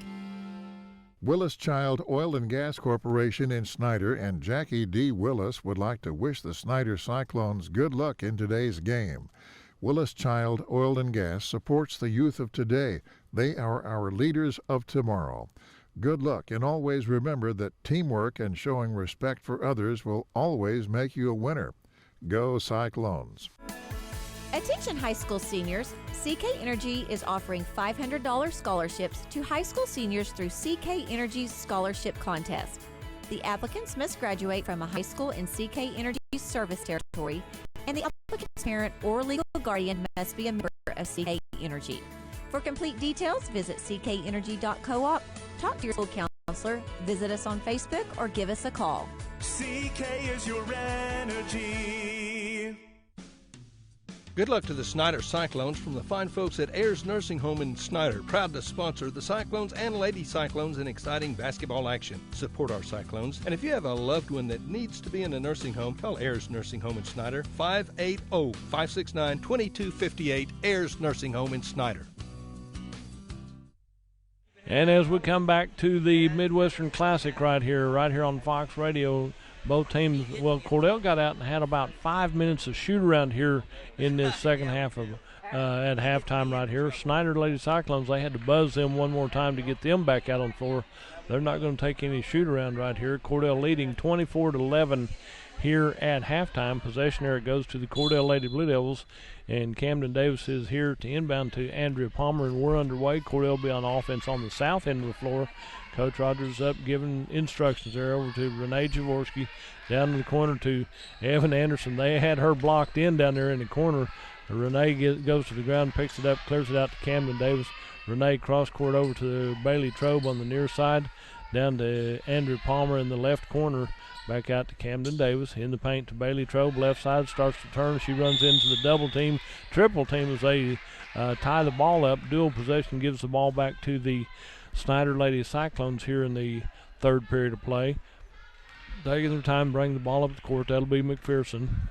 Willis Child Oil and Gas Corporation in Snyder and Jackie D. Willis would like to wish the Snyder Cyclones good luck in today's game. Willis Child Oil and Gas supports the youth of today. They are our leaders of tomorrow. Good luck, and always remember that teamwork and showing respect for others will always make you a winner. Go Cyclones. Attention high school seniors, CK Energy is offering $500 scholarships to high school seniors through CK Energy's scholarship contest. The applicants must graduate from a high school in CK Energy's service territory, and the applicant's parent or legal guardian must be a member of CK Energy. For complete details, visit ckenergy.coop, talk to your school counselor, visit us on Facebook, or give us a call. CK is your energy. Good luck to the Snyder Cyclones from the fine folks at Ayers Nursing Home in Snyder. Proud to sponsor the Cyclones and Lady Cyclones in exciting basketball action. Support our Cyclones. And if you have a loved one that needs to be in a nursing home, call Ayers Nursing Home in Snyder, 580-569-2258, Ayers Nursing Home in Snyder. And as we come back to the Midwestern Classic right here on Fox Radio, both teams, well, Cordell got out and had about 5 minutes of shoot-around here in this second half of at halftime right here. Snyder Lady Cyclones, they had to buzz them one more time to get them back out on the floor. They're not going to take any shoot-around right here. Cordell leading 24-11 here at halftime. Possession area goes to the Cordell Lady Blue Devils, and Camden Davis is here to inbound to Andrea Palmer, and we're underway. Cordell will be on offense on the south end of the floor. Coach Rogers up giving instructions there over to Renee Jaworski, down in the corner to Evan Anderson. They had her blocked in down there in the corner. Renee goes to the ground, picks it up, clears it out to Camden Davis. Renee cross court over to Bailey Trobe on the near side, down to Andrea Palmer in the left corner. Back out to Camden Davis, in the paint to Bailey Trobe, left side, starts to turn. She runs into the double team, triple team as they tie the ball up. Dual possession gives the ball back to the Snyder Lady Cyclones here in the third period of play. Taking their time to bring the ball up the court. That'll be McPherson.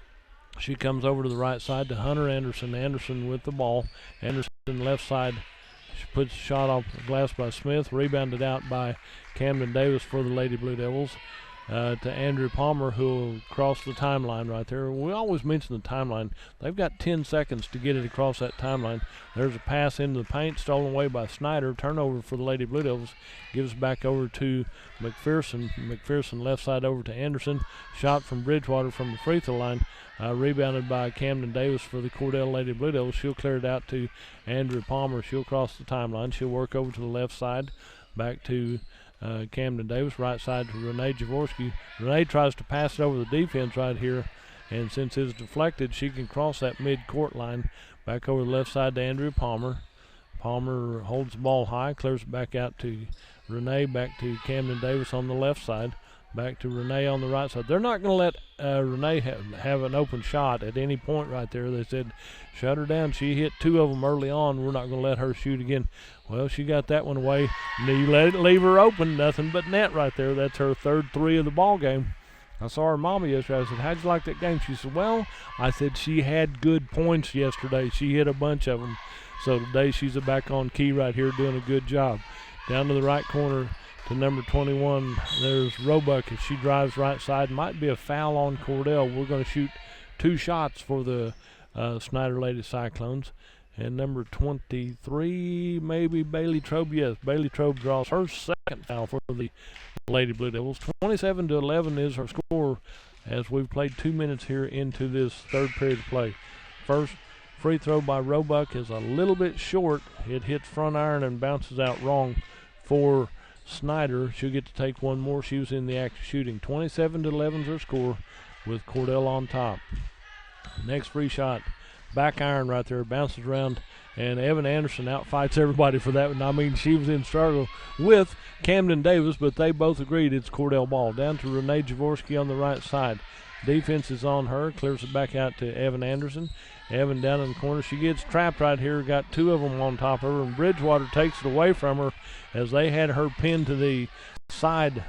She comes over to the right side to Hunter Anderson. Anderson with the ball. Anderson left side. She puts a shot off the glass by Smith. Rebounded out by Camden Davis for the Lady Blue Devils. to Andrew Palmer, who will cross the timeline right there. We always mention the timeline. They've got 10 seconds to get it across that timeline. There's a pass into the paint, stolen away by Snyder. Turnover for the Lady Blue Devils. Gives back over to McPherson. McPherson left side over to Anderson. Shot from Bridgewater from the free throw line. Rebounded by Camden Davis for the Cordell Lady Blue Devils. She'll clear it out to Andrew Palmer. She'll cross the timeline. She'll work over to the left side. Back to Camden Davis, right side to Renee Jaworski. Renee tries to pass it over the defense right here, and since it's deflected, she can cross that mid-court line. Back over the left side to Andrew Palmer. Palmer holds the ball high, clears it back out to Renee, back to Camden Davis on the left side. Back to Renee on the right side. They're not going to let Renee have an open shot at any point right there. They said, shut her down. She hit 2 of them early on. We're not going to let her shoot again. Well, she got that one away. You let it leave her open. Nothing but net right there. That's her 3rd 3 of the ball game. I saw her mama yesterday. I said, how'd you like that game? She said, well, I said she had good points yesterday. She hit a bunch of them. So today she's back on key right here doing a good job. Down to the right corner to number 21, there's Roebuck. If she drives right side, might be a foul on Cordell. We're going to shoot 2 shots for the Snyder Lady Cyclones. And number 23, maybe Bailey Trobe. Yes, Bailey Trobe draws her 2nd foul for the Lady Blue Devils. 27-11 is her score as we've played 2 minutes here into this 3rd period of play. First free throw by Roebuck is a little bit short. It hits front iron and bounces out wrong for Snyder. She'll get to take one more. She was in the act of shooting. 27-11 is her score with Cordell on top. Next free shot, back iron right there, bounces around, and Evan Anderson outfights everybody for that one. I mean, she was in struggle with Camden Davis, but they both agreed it's Cordell ball. Down to Renee Jaworski on the right side. Defense is on her, clears it back out to Evan Anderson. Evan down in the corner. She gets trapped right here, got 2 of them on top of her, and Bridgewater takes it away from her as they had her pinned to the side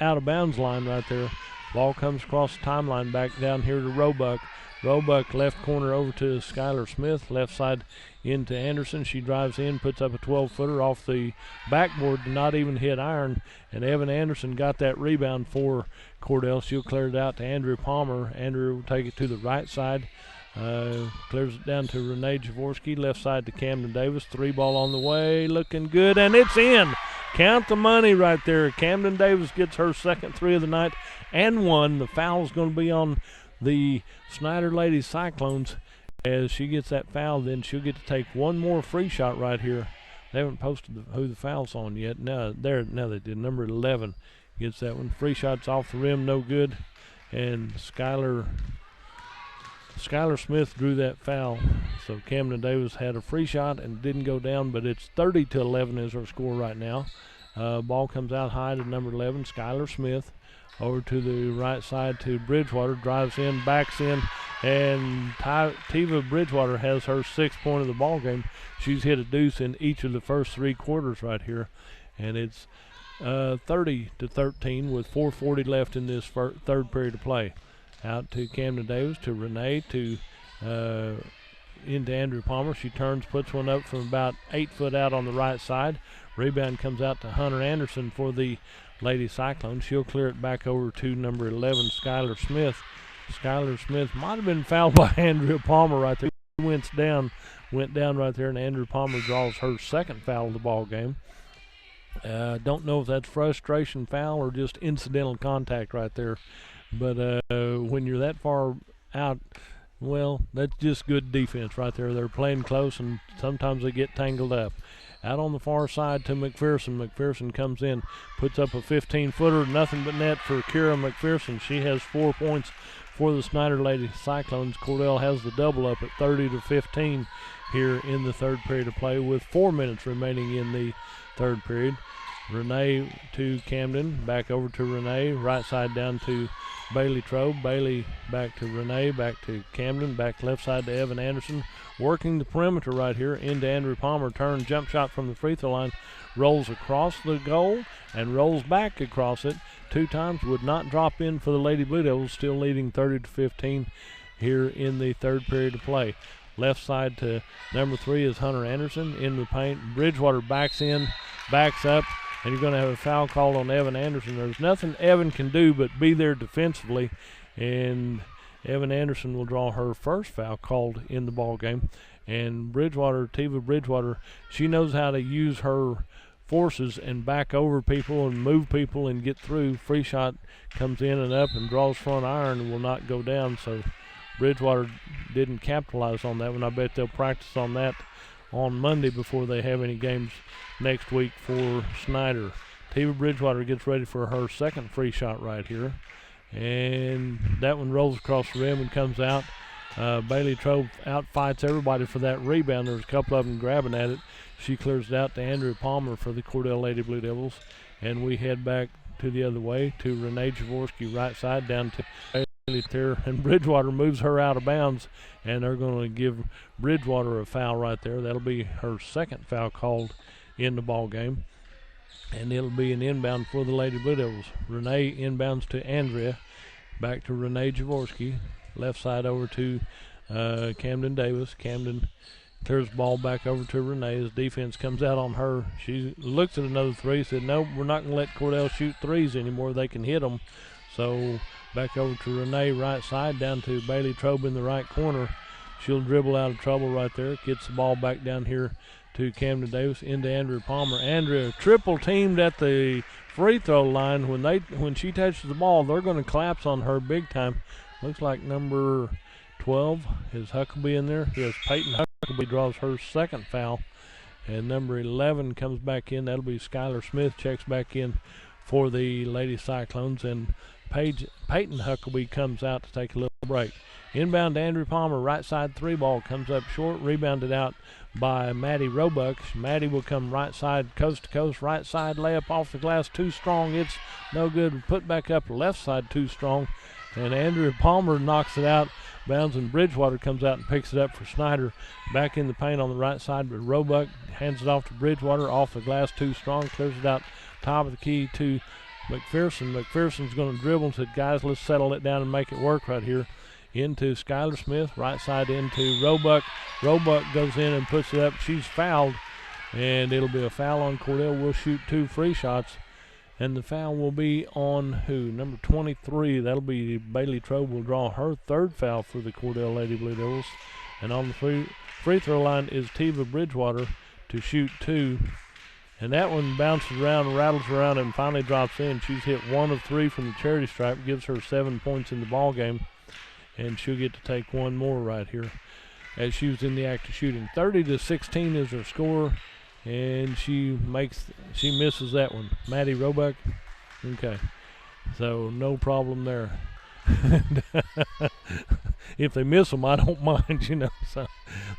out of bounds line right there. Ball comes across the timeline back down here to Roebuck. Roebuck left corner over to Skylar Smith, left side into Anderson. She drives in, puts up a 12-footer off the backboard to not even hit iron, and Evan Anderson got that rebound for Cordell. She'll clear it out to Andrew Palmer. Andrew will take it to the right side. Clears it down to Renee Jaworski, left side to Camden Davis. 3 ball on the way, looking good, and it's in. Count the money right there. Camden Davis gets her 2nd 3 of the night and 1. The foul's going to be on the Snyder Lady Cyclones. As she gets that foul, then she'll get to take one more free shot right here. They haven't posted who the foul's on yet. Now they did. Number 11 gets that one. Free shot's off the rim, no good. And Skylar Smith drew that foul. So Camden Davis had a free shot and didn't go down, but it's 30-11 is her score right now. Ball comes out high to number 11, Skylar Smith. Over to the right side to Bridgewater, drives in, backs in, and Tiva Bridgewater has her 6th point of the ball game. She's hit a deuce in each of the first 3 quarters right here, and it's 30-13 with 4:40 left in this 3rd period of play. Out to Camden Davis, to Renee, to into Andrew Palmer. She turns, puts one up from about 8 foot out on the right side. Rebound comes out to Hunter Anderson for the Lady Cyclone. She'll clear it back over to number 11, Skylar Smith. Skylar Smith might have been fouled by Andrew Palmer right there. He went down right there, and Andrew Palmer draws her 2nd foul of the ball game. Don't know if that's frustration foul or just incidental contact right there. But when you're that far out, well, that's just good defense right there. They're playing close, and sometimes they get tangled up. Out on the far side to McPherson. McPherson comes in, puts up a 15-footer, nothing but net for Kira McPherson. She has 4 points for the Snyder Lady Cyclones. Cordell has the double up at 30-15 here in the 3rd period of play with 4 minutes remaining in the 3rd period. Renee to Camden, back over to Renee, right side down to Bailey Trobe. Bailey back to Renee, back to Camden, back left side to Evan Anderson. Working the perimeter right here into Andrew Palmer. Turn, jump shot from the free throw line. Rolls across the goal and rolls back across it 2 times. Would not drop in for the Lady Blue Devils, still leading 30-15 here in the 3rd period of play. Left side to number 3 is Hunter Anderson in the paint. Bridgewater backs in, backs up, and you're going to have a foul called on Evan Anderson. There's nothing Evan can do but be there defensively, and Evan Anderson will draw her first foul called in the ball game. And Tiva Bridgewater, she knows how to use her forces and back over people and move people and get through. Free shot comes in and up and draws front iron and will not go down. So Bridgewater didn't capitalize on that one. I bet they'll practice on that on Monday before they have any games next week for Snyder. Tiva Bridgewater gets ready for her second free shot right here. And that one rolls across the rim and comes out. Bailey Trobe outfights everybody for that rebound. There's a couple of them grabbing at it. She clears it out to Andrea Palmer for the Cordell Lady Blue Devils. And we head back to the other way to Renee Jaworski right side down to Bailey there. And Bridgewater moves her out of bounds. And they're going to give Bridgewater a foul right there. That'll be her second foul called in the ball game. And it'll be an inbound for the Lady Blue Devils. Renee inbounds to Andrea. Back to Renee Jaworski. Left side over to Camden Davis. Camden clears the ball back over to Renee as defense comes out on her. She looks at another three, said, no, we're not going to let Cordell shoot threes anymore. They can hit them. So back over to Renee right side down to Bailey Trobe in the right corner. She'll dribble out of trouble right there. Gets the ball back down here to Camden Davis into Andrea Palmer. Andrea triple teamed at the free throw line. When she touches the ball, they're going to collapse on her big time. Looks like number 12 is Huckabee in there. Yes, Peyton Huckabee draws her second foul. And number 11 comes back in. That'll be Skylar Smith, checks back in for the Lady Cyclones. And Peyton Huckabee comes out to take a little break. Inbound to Andrea Palmer, right side three ball comes up short, rebounded out by Maddie Roebuck. Maddie will come right side, coast to coast, right side layup off the glass, too strong. It's no good. Put back up left side, too strong. And Andrea Palmer knocks it out. Bounds and Bridgewater comes out and picks it up for Snyder. Back in the paint on the right side, but Roebuck hands it off to Bridgewater. Off the glass, too strong. Clears it out top of the key to McPherson. McPherson's going to dribble and said, guys, let's settle it down and make it work right here. Into Skylar Smith, right side into Roebuck. Roebuck goes in and puts it up. She's fouled, and it'll be a foul on Cordell. We'll shoot two free shots. And the foul will be on who? Number 23. That'll be Bailey Trobe. Will draw her third foul for the Cordell Lady Blue Devils. And on the free throw line is Tiva Bridgewater to shoot two. And that one bounces around, rattles around, and finally drops in. She's hit 1 of 3 from the charity stripe. Gives her 7 points in the ball game. And she'll get to take one more right here as she was in the act of shooting. 30-16 is her score. And she misses that one. Maddie Roebuck. Okay. So no problem there. If they miss them, I don't mind, So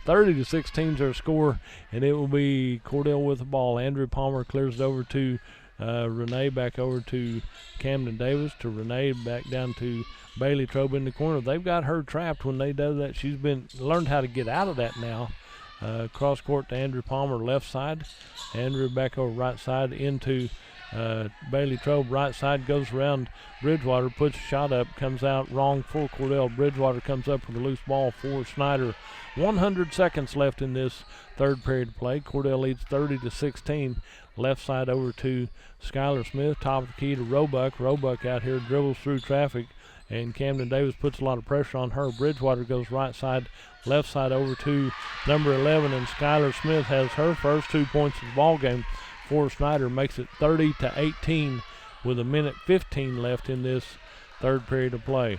30-16 is our score, and it will be Cordell with the ball. Andrea Palmer clears it over to Renee, back over to Camden Davis, to Renee, back down to Bailey Trobe in the corner. They've got her trapped when they do that. She's learned how to get out of that now. Cross court to Andrea Palmer, left side. Andrea back over right side into Bailey Trobe, right side, goes around Bridgewater, puts a shot up, comes out wrong for Cordell. Bridgewater comes up with a loose ball for Snyder. 100 seconds left in this third period of play. Cordell leads 30-16. Left side over to Skylar Smith, top of the key to Roebuck. Roebuck out here dribbles through traffic, and Camden Davis puts a lot of pressure on her. Bridgewater goes right side, left side over to number 11, and Skylar Smith has her first 2 points of the ball game for Snyder. Makes it 30-18 with 1:15 left in this third period of play.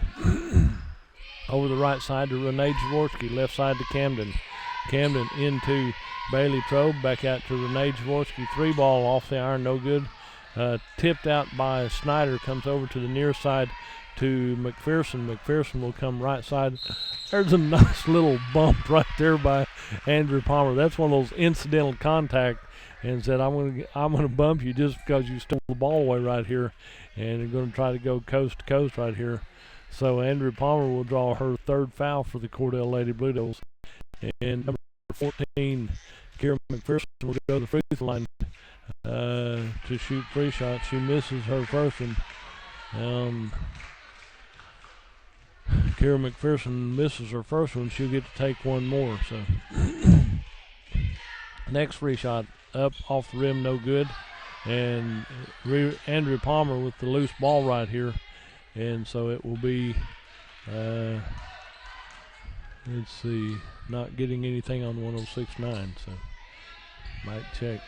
Over the right side to Renee Jaworski, left side to Camden. Camden into Bailey Trobe, back out to Renee Jaworski. 3 ball off the iron, no good. Tipped out by Snyder, comes over to the near side to McPherson. McPherson will come right side. There's a nice little bump right there by Andrea Palmer. That's one of those incidental contact, and said, I'm gonna bump you just because you stole the ball away right here, and you're going to try to go coast to coast right here. So Andrea Palmer will draw her third foul for the Cordell Lady Blue Devils. And number 14, Kira McPherson, will go to the free throw line to shoot 3 shots. She misses her first one. Kira McPherson misses her first one. She'll get to take one more. So next free shot up off the rim, no good. and Andrew Palmer with the loose ball right here. And so it will be, let's see, not getting anything on 106.9, so might check.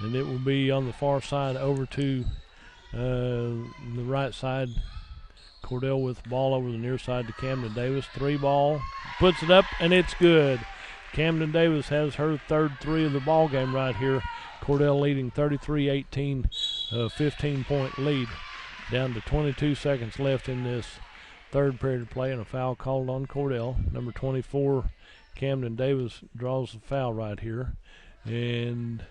And it will be on the far side over to the right side. Cordell with the ball over the near side to Camden Davis. 3 ball, puts it up, and it's good. Camden Davis has her third 3 of the ball game right here. Cordell leading 33-18, 15-point lead. Down to 22 seconds left in this third period of play, and a foul called on Cordell. Number 24, Camden Davis, draws the foul right here, and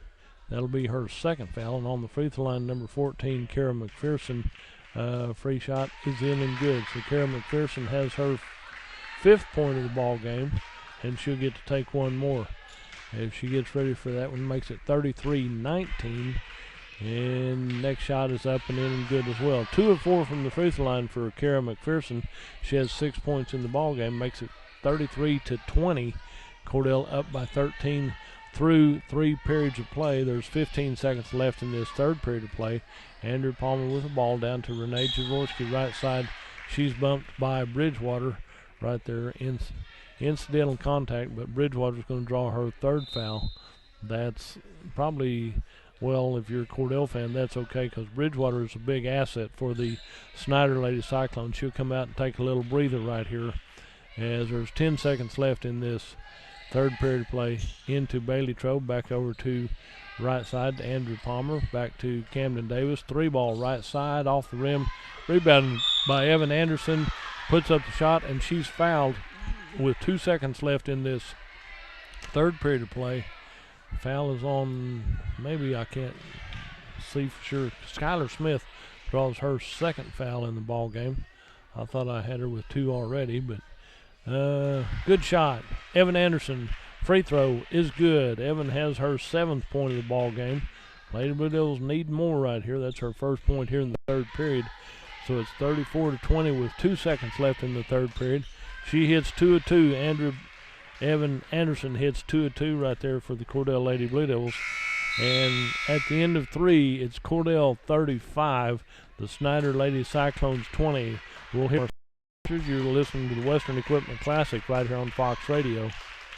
that'll be her second foul. And on the free throw line, number 14, Kara McPherson, free shot is in and good. So Kara McPherson has her 5th point of the ball game, and she'll get to take one more. If she gets ready for that one, makes it 33-19. And next shot is up and in and good as well. 2 of 4 from the free throw line for Kara McPherson. She has 6 points in the ball game, makes it 33-20. Cordell up by 13 through 3 periods of play. There's 15 seconds left in this third period of play. Andrew Palmer with the ball down to Renee Jaworski, right side. She's bumped by Bridgewater right there. Incidental contact, but Bridgewater's going to draw her 3rd foul. That's probably, well, if you're a Cordell fan, that's okay, because Bridgewater is a big asset for the Snyder Lady Cyclones. She'll come out and take a little breather right here, as there's 10 seconds left in this third period of play. Into Bailey Trobe, back over to right side to Andrew Palmer, back to Camden Davis. 3 ball right side, off the rim, rebounded by Evan Anderson, puts up the shot, and she's fouled with 2 seconds left in this third period of play. Foul is on, maybe I can't see for sure. Skylar Smith draws her 2nd foul in the ball game. I thought I had her with 2 already, but good shot. Evan Anderson, free throw is good. Evan has her 7th point of the ball game. Lady Blue Devils need more right here. That's her 1st point here in the third period. So it's 34-20 with 2 seconds left in the third period. She hits 2 of 2. Evan Anderson hits 2 of 2 right there for the Cordell Lady Blue Devils. And at the end of 3, it's Cordell 35, the Snyder Lady Cyclones 20. We'll hear. You're listening to the Western Equipment Classic right here on Fox Radio.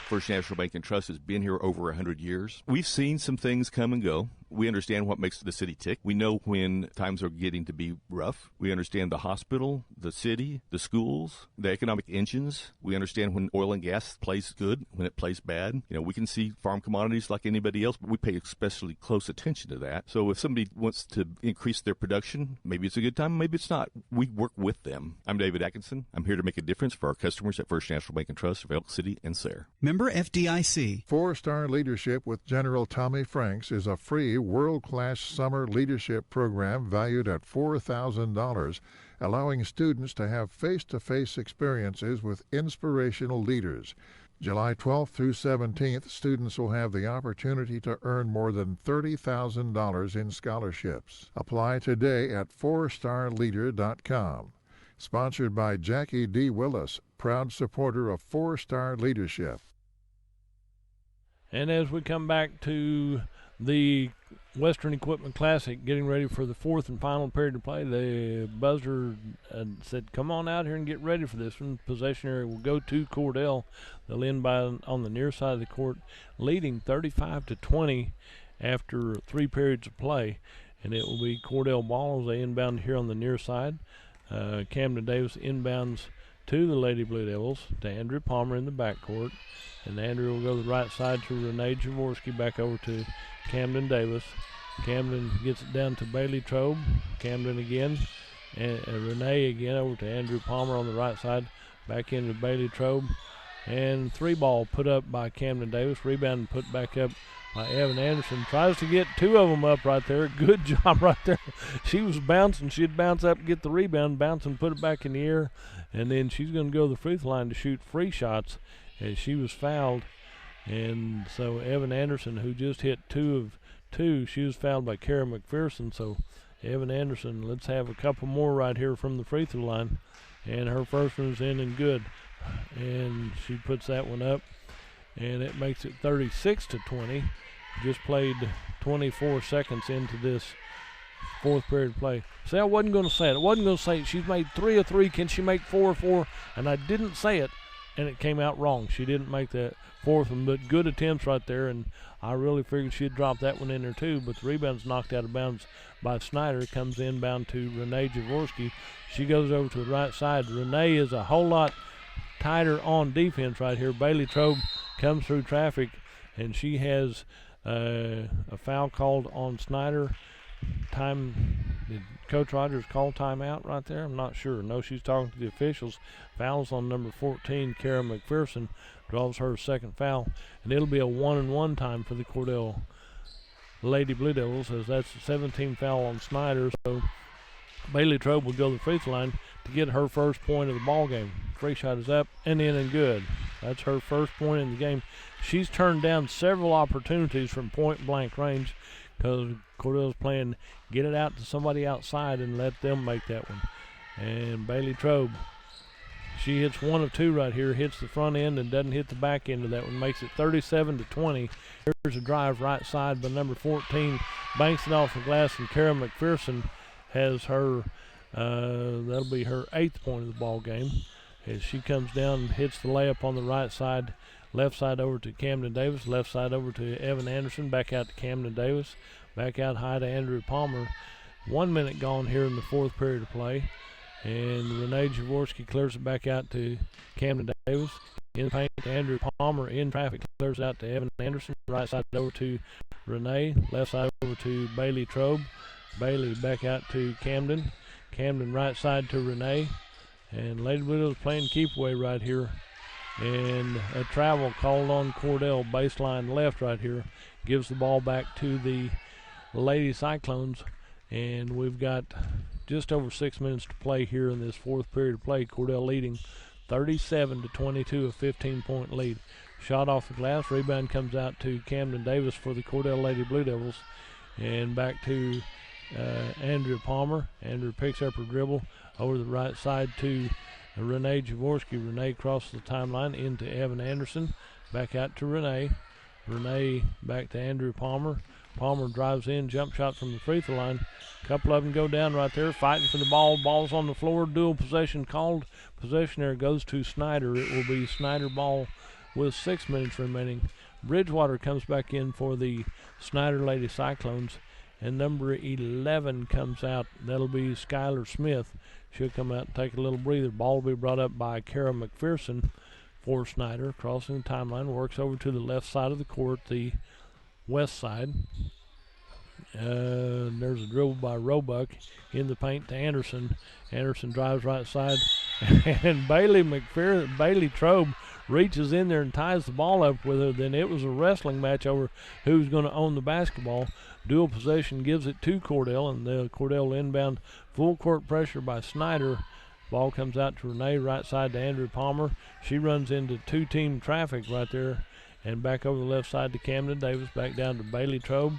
First National Bank and Trust has been here over 100 years. We've seen some things come and go. We understand what makes the city tick. We know when times are getting to be rough. We understand the hospital, the city, the schools, the economic engines. We understand when oil and gas plays good, when it plays bad. You know, we can see farm commodities like anybody else, but we pay especially close attention to that. So if somebody wants to increase their production, maybe it's a good time, maybe it's not. We work with them. I'm David Atkinson. I'm here to make a difference for our customers at First National Bank and Trust of Elk City and Sayre. Member FDIC. 4-Star Leadership with General Tommy Franks is a free world-class summer leadership program valued at $4,000, allowing students to have face-to-face experiences with inspirational leaders. July 12th through 17th, students will have the opportunity to earn more than $30,000 in scholarships. Apply today at 4starleader.com. Sponsored by Jackie D. Willis, proud supporter of 4-Star Leadership. And as we come back to the Western Equipment Classic, getting ready for the 4th and final period of play, the buzzer said, come on out here and get ready for this one. Possession area will go to Cordell. They'll end by on the near side of the court, leading 35-20 after 3 periods of play. And it will be Cordell ball as they inbound here on the near side. Camden Davis inbounds to the Lady Blue Devils, to Andrew Palmer in the backcourt. And Andrew will go to the right side to Renee Jaworski, back over to Camden Davis. Camden gets it down to Bailey Trobe. Camden again. And Renee again over to Andrew Palmer on the right side. Back into Bailey Trobe. And 3 ball put up by Camden Davis. Rebound and put back up by Evan Anderson. Tries to get 2 of them up right there. Good job right there. She was bouncing. She'd bounce up, get the rebound, bounce and put it back in the air. And then she's going to go to the free throw line to shoot free shots as she was fouled. And so Evan Anderson, who just hit 2 of 2, she was fouled by Kara McPherson. So Evan Anderson, let's have a couple more right here from the free throw line. And her first one's in and good. And she puts that one up. And it makes it 36-20. Just played 24 seconds into this fourth period play. See, I wasn't going to say it. I wasn't going to say it. She's made 3 of 3. Can she make 4 of 4? And I didn't say it, and it came out wrong. She didn't make that fourth one, but good attempts right there, and I really figured she'd drop that one in there too, but the rebound's knocked out of bounds by Snyder. Comes inbound to Renee Jaworski. She goes over to the right side. Renee is a whole lot tighter on defense right here. Bailey Trobe comes through traffic, and she has a foul called on Snyder. Did Coach Rogers call timeout right there? I'm not sure. No, she's talking to the officials. Fouls on number 14, Kara McPherson, draws her second foul, and it'll be a 1-and-1 time for the Cordell Lady Blue Devils, as that's a 17 foul on Snyder. So Bailey Trobe will go to the free throw line to get her first point of the ball game. Free shot is up and in and good. That's her first point in the game. She's turned down several opportunities from point blank range because Cordell's playing get it out to somebody outside and let them make that one. And Bailey Trobe, she hits 1 of 2 right here, hits the front end and doesn't hit the back end of that one, makes it 37-20. Here's a drive right side by number 14, banks it off the glass, and Kara McPherson has her, that'll be her 8th point of the ball game, as she comes down and hits the layup on the right side. Left side over to Camden Davis, left side over to Evan Anderson, back out to Camden Davis, back out high to Andrew Palmer. 1 minute gone here in the fourth period of play, and Renee Jaworski clears it back out to Camden Davis. In the paint to Andrew Palmer, in traffic, clears out to Evan Anderson, right side over to Renee, left side over to Bailey Trobe. Bailey back out to Camden. Camden right side to Renee, and Lady Blue Devils playing keep away right here. And a travel called on Cordell, baseline left right here, gives the ball back to the Lady Cyclones, and we've got just over 6 minutes to play here in this fourth period of play. Cordell leading 37-22, a 15-point lead. Shot off the glass, rebound comes out to Camden Davis for the Cordell Lady Blue Devils, and back to Andrew Palmer. Andrew picks up her dribble over the right side to Renee Jaworski. Renee crosses the timeline into Evan Anderson. Back out to Renee. Renee back to Andrew Palmer. Palmer drives in, jump shot from the free throw line. A couple of them go down right there, fighting for the ball. Ball's on the floor. Dual possession called. Possession there goes to Snyder. It will be Snyder ball with 6 minutes remaining. Bridgewater comes back in for the Snyder Lady Cyclones, and number 11 comes out. That'll be Skylar Smith. She'll come out and take a little breather. Ball will be brought up by Kara McPherson for Snyder. Crossing the timeline, works over to the left side of the court, the west side. There's a dribble by Roebuck in the paint to Anderson. Anderson drives right side, and Bailey Trobe reaches in there and ties the ball up with her. Then it was a wrestling match over who's going to own the basketball. Dual possession gives it to Cordell, and the Cordell inbound. Full court pressure by Snyder. Ball comes out to Renee, right side to Andrew Palmer. She runs into two-team traffic right there, and back over the left side to Camden Davis. Back down to Bailey Trobe.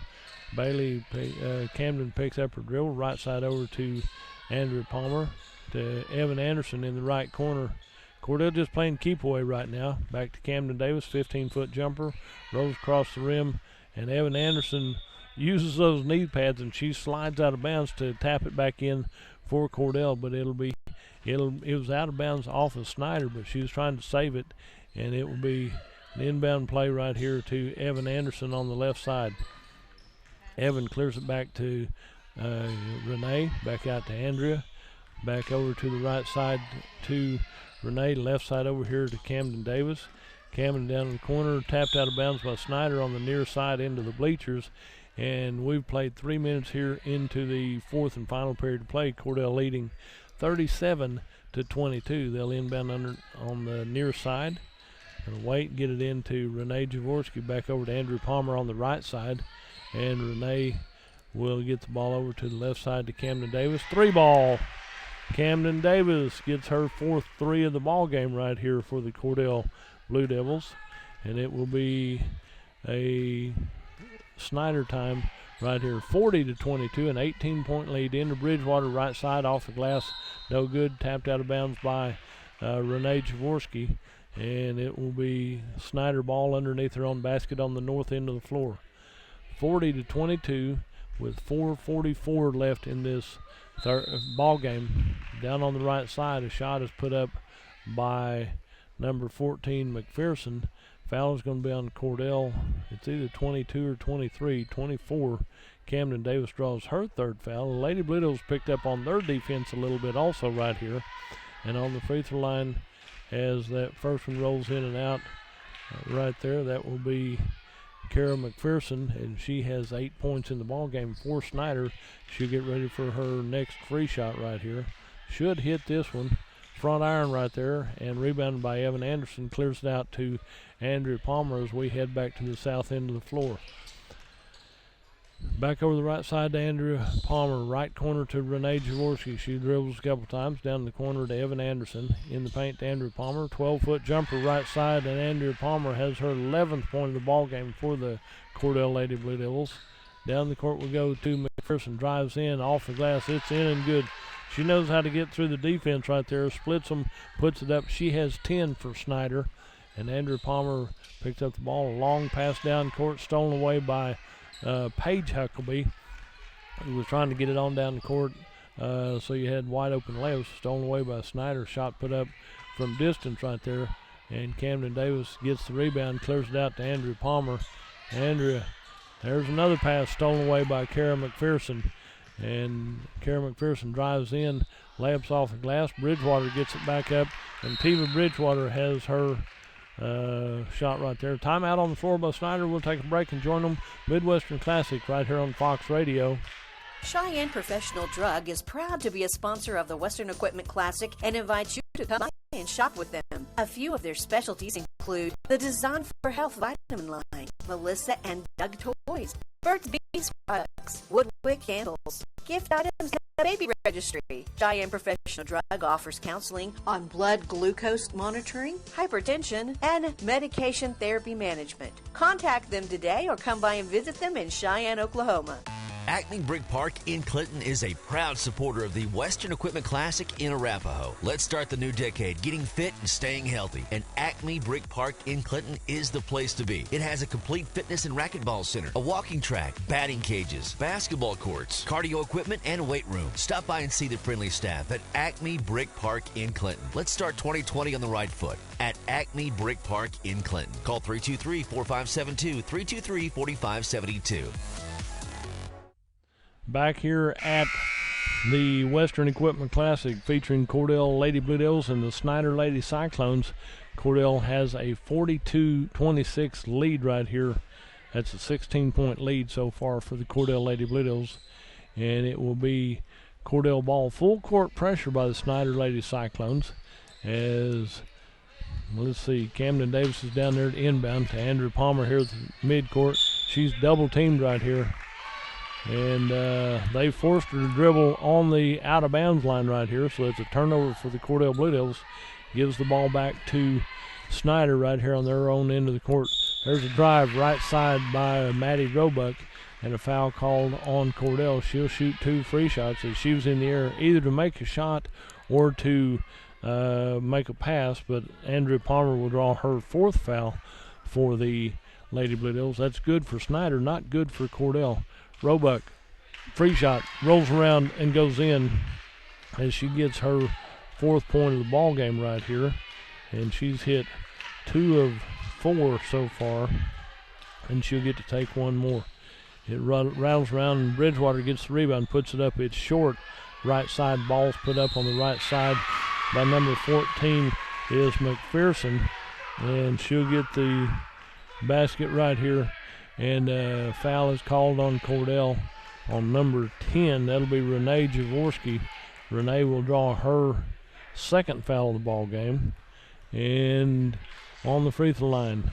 Camden picks up her dribble, right side over to Andrew Palmer, to Evan Anderson in the right corner. Cordell just playing keep away right now. Back to Camden Davis, 15-foot jumper, rolls across the rim, and Evan Anderson uses those knee pads, and she slides out of bounds to tap it back in for Cordell, but it was out of bounds off of Snyder, but she was trying to save it, and it will be an inbound play right here to Evan Anderson on the left side. Evan clears it back to Renee, back out to Andrea, back over to the right side to Renee, left side over here to Camden Davis. Camden down in the corner, tapped out of bounds by Snyder on the near side into the bleachers. And we've played 3 minutes here into the fourth and final period of play. Cordell leading 37-22. They'll inbound on the near side. And wait, get it into Renee Jaworski, back over to Andrew Palmer on the right side. And Renee will get the ball over to the left side to Camden Davis. 3-ball. Camden Davis gets her fourth 3 of the ball game right here for the Cordell Blue Devils. And it will be a Snyder time right here, 40-22, an 18-point lead into Bridgewater, right side off the glass, no good, tapped out of bounds by Renee Jaworski, and it will be Snyder ball underneath her own basket on the north end of the floor. 40-22 with 4:44 left in this ball game. Down on the right side, a shot is put up by number 14, McPherson. Foul is going to be on Cordell. It's either 22 or 23. 24, Camden Davis draws her third foul. The Lady Blue Devils picked up on their defense a little bit also right here. And on the free throw line, as that first one rolls in and out right there, that will be Kara McPherson, and she has 8 points in the ball game for Snyder. She'll get ready for her next free shot right here. Should hit this one. Front iron right there, and rebounded by Evan Anderson. Clears it out to Andrea Palmer as we head back to the south end of the floor. Back over the right side to Andrea Palmer. Right corner to Renee Jaworski. She dribbles a couple times. Down the corner to Evan Anderson. In the paint to Andrea Palmer. 12-foot jumper right side, and Andrea Palmer has her 11th point of the ball game for the Cordell Lady Blue Devils. Down the court we go to McPherson. Drives in, off the glass. It's in and good. She knows how to get through the defense right there. Splits them, puts it up. She has 10 for Snyder. And Andrea Palmer picks up the ball. A long pass down court, stolen away by Paige Huckabee, who was trying to get it on down the court. So you had wide open layups. Stolen away by Snyder. Shot put up from distance right there. And Camden Davis gets the rebound, clears it out to Andrea Palmer. Andrea, there's another pass stolen away by Kara McPherson. And Kara McPherson drives in, layups off the glass. Bridgewater gets it back up, and Tiva Bridgewater has her shot right there. Timeout on the floor by Snyder. We'll take a break and join them. Midwestern Classic right here on Fox Radio. Cheyenne Professional Drug is proud to be a sponsor of the Western Equipment Classic and invites you to come by and shop with them. A few of their specialties include the Design for Health vitamin line, Melissa and Doug toys, Burt's Bees products, Woodwick candles, gift items, and a baby registry. Cheyenne Professional Drug offers counseling on blood glucose monitoring, hypertension, and medication therapy management. Contact them today or come by and visit them in Cheyenne, Oklahoma. Acme Brick Park in Clinton is a proud supporter of the Western Equipment Classic in Arapahoe. Let's start the new decade getting fit and staying healthy. And Acme Brick Park in Clinton is the place to be. It has a complete fitness and racquetball center, a walking track, batting cages, basketball courts, cardio equipment, and weight room. Stop by and see the friendly staff at Acme Brick Park in Clinton. Let's start 2020 on the right foot at Acme Brick Park in Clinton. Call 323-4572, 323-4572. Back here at the Western Equipment Classic featuring Cordell Lady Blue Devils and the Snyder Lady Cyclones. Cordell has a 42-26 lead right here. That's a 16-point lead so far for the Cordell Lady Blue Devils. And it will be Cordell ball. Full court pressure by the Snyder Lady Cyclones as, let's see, Camden Davis is down there to inbound to Andrea Palmer here at the midcourt. She's double-teamed right here. And they forced her to dribble on the out-of-bounds line right here, so it's a turnover for the Cordell Blue Devils. Gives the ball back to Snyder right here on their own end of the court. There's a drive right side by Maddie Roebuck, and a foul called on Cordell. She'll shoot 2 free shots as she was in the air, either to make a shot or to make a pass, but Andrea Palmer will draw her 4th foul for the Lady Blue Devils. That's good for Snyder, not good for Cordell. Roebuck, free shot, rolls around and goes in as she gets her 4th point of the ball game right here. And she's hit 2 of 4 so far, and she'll get to take one more. It rattles around, and Bridgewater gets the rebound, puts it up. It's short. Right side, ball's put up on the right side by number 14 is McPherson, and she'll get the basket right here. And foul is called on Cordell on number 10. That'll be Renee Jaworski. Renee will draw her 2nd foul of the ball game. And on the free throw line,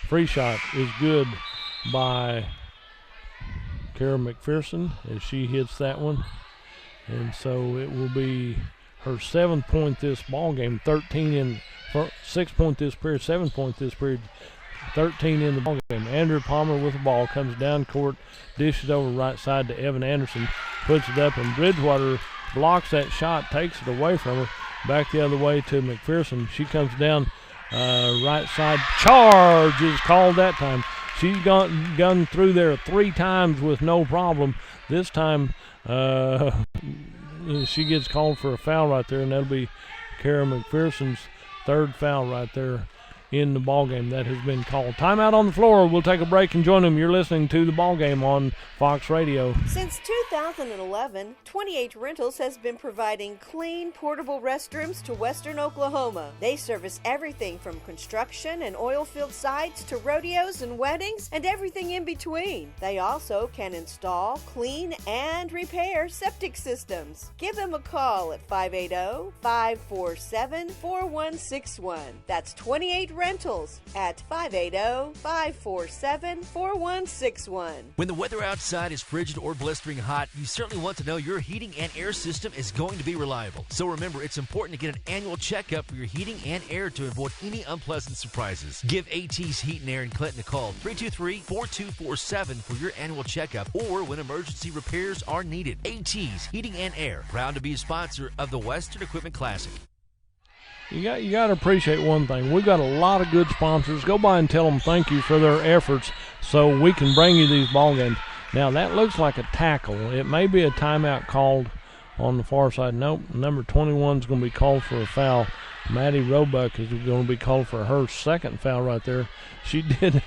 free shot is good by Kara McPherson as she hits that one. And so it will be her 7th point this ball game. 6 point this period, 7 point this period. 13 in the ball game. Andrea Palmer with the ball, comes down court, dishes over right side to Evan Anderson, puts it up, and Bridgewater blocks that shot, takes it away from her, back the other way to McPherson. She comes down right side. Charge is called that time. she's gone through there 3 times with no problem. This time she gets called for a foul right there, and that'll be Kara McPherson's 3rd foul right there in the ball game. That has been called. Timeout on the floor. We'll take a break and join them. You're listening to the ball game on Fox Radio. Since 2011, 28 Rentals has been providing clean, portable restrooms to Western Oklahoma. They service everything from construction and oil field sites to rodeos and weddings and everything in between. They also can install, clean, and repair septic systems. Give them a call at 580-547-4161. That's 28 Rentals at 580-547-4161. When the weather outside is frigid or blistering hot, you certainly want to know your heating and air system is going to be reliable. So remember, it's important to get an annual checkup for your heating and air to avoid any unpleasant surprises. Give AT's Heat and Air in Clinton a call, 323-4247 for your annual checkup or when emergency repairs are needed. AT's Heating and Air, proud to be a sponsor of the Western Equipment Classic. You got to appreciate one thing. We've got a lot of good sponsors. Go by and tell them thank you for their efforts so we can bring you these ball games. Now, that looks like a tackle. It may be a timeout called on the far side. Nope, number 21 is going to be called for a foul. Maddie Roebuck is going to be called for her 2nd foul right there. She did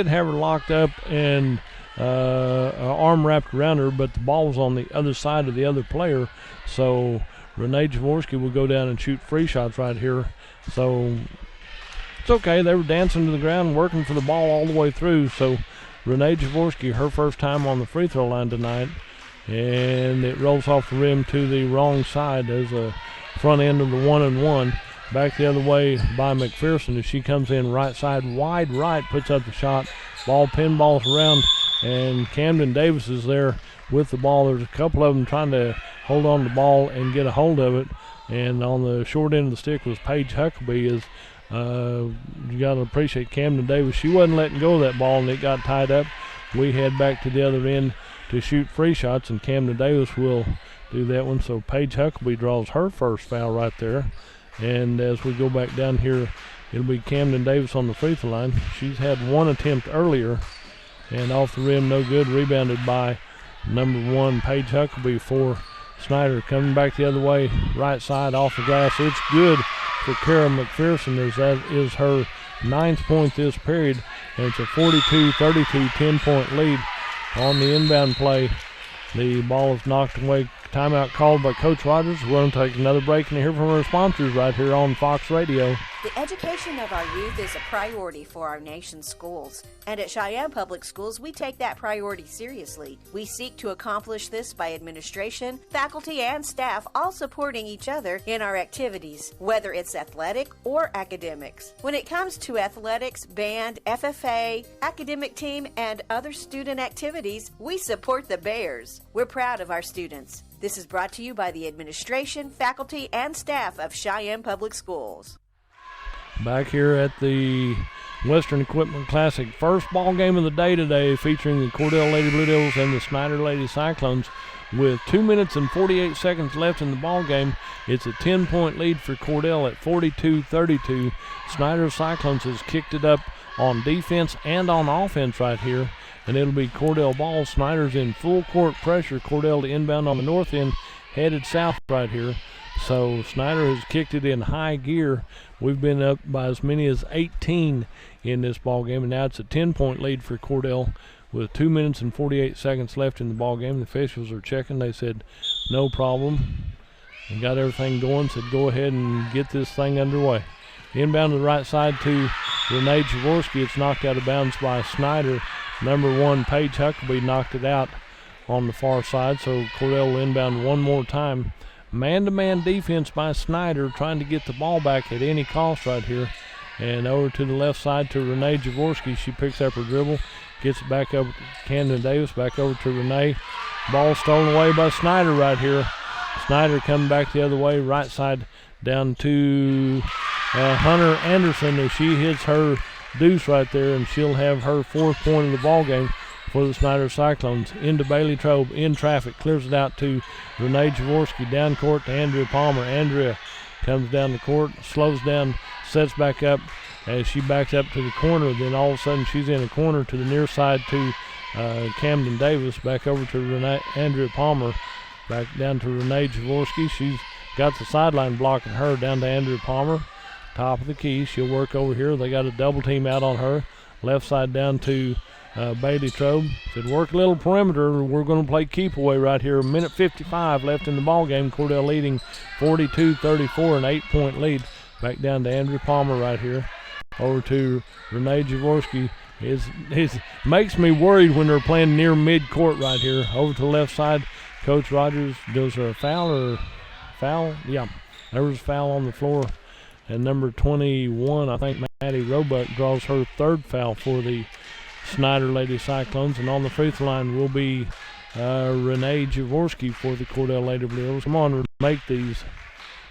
have her locked up and arm wrapped around her, but the ball was on the other side of the other player, so Renee Jaworski will go down and shoot free shots right here. So it's okay. They were dancing to the ground, working for the ball all the way through. So Renee Jaworski, her first time on the free throw line tonight, and it rolls off the rim to the wrong side as a front end of the 1-and-1. Back the other way by McPherson as she comes in right side, wide right, puts up the shot. Ball pinballs around, and Camden Davis is there with the ball. There's a couple of them trying to hold on to the ball and get a hold of it, and on the short end of the stick was Paige Huckabee. You got to appreciate Camden Davis. She wasn't letting go of that ball, and it got tied up. We head back to the other end to shoot free shots, and Camden Davis will do that one. So Paige Huckabee draws her first foul right there, and as we go back down here, it'll be Camden Davis on the free throw line. She's had one attempt earlier, and off the rim, no good. Rebounded by number 1, Paige Huckabee for Snyder. Coming back the other way, right side off the glass. It's good for Kara McPherson, as that is her 9th point this period, and it's a 42-32 10-point lead on the inbound play. The ball is knocked away. Timeout called by Coach Rogers. We're going to take another break and hear from our sponsors right here on Fox Radio. The education of our youth is a priority for our nation's schools. And at Cheyenne Public Schools, we take that priority seriously. We seek to accomplish this by administration, faculty, and staff all supporting each other in our activities, whether it's athletic or academics. When it comes to athletics, band, FFA, academic team, and other student activities, we support the Bears. We're proud of our students. This is brought to you by the administration, faculty, and staff of Cheyenne Public Schools. Back here at the Western Equipment Classic, first ball game of the day today, featuring the Cordell Lady Blue Devils and the Snyder Lady Cyclones. With 2 minutes and 48 seconds left in the ball game, it's a 10-point lead for Cordell at 42-32. Snyder Cyclones has kicked it up on defense and on offense right here, and it'll be Cordell ball. Snyder's in full court pressure. Cordell to inbound on the north end, headed south right here. So Snyder has kicked it in high gear. We've been up by as many as 18 in this ball game, and now it's a 10-point lead for Cordell with 2 minutes and 48 seconds left in the ball game. The officials are checking. They said no problem and got everything going. Said go ahead and get this thing underway. Inbound to the right side to Renee Jaworski. It's knocked out of bounds by Snyder. Number 1, Paige Huckabee, knocked it out on the far side. So Cordell will inbound one more time. Man-to-man defense by Snyder, trying to get the ball back at any cost right here. And over to the left side to Renee Jaworski. She picks up her dribble, gets it back up to Camden Davis, back over to Renee. Ball stolen away by Snyder right here. Snyder coming back the other way, right side down to Hunter Anderson as she hits her deuce right there, and she'll have her 4th point of the ball game for the Snyder Cyclones. Into Bailey Trobe, in traffic, clears it out to Renee Jaworski, down court to Andrea Palmer. Andrea comes down the court, slows down, sets back up, as she backs up to the corner. Then all of a sudden she's in a corner to the near side to Camden Davis, back over to Andrea Palmer, back down to Renee Jaworski. She's got the sideline blocking her, down to Andrea Palmer, top of the key. She'll work over here. They got a double team out on her. Left side down to Bailey Trobe. Said work a little perimeter. We're going to play keep away right here. 1:55 left in the ball game. Cordell leading 42-34, an 8-point lead. Back down to Andrea Palmer right here. Over to Renee Jaworski. It makes me worried when they're playing near mid-court right here. Over to the left side, Coach Rogers. Does there a foul or foul? Yeah, there was a foul on the floor. And number 21, I think Maddie Roebuck, draws her third foul for the Snyder Lady Cyclones. And on the free throw line will be Renee Jaworski for the Cordell Lady Blue Devils. Come on, make these.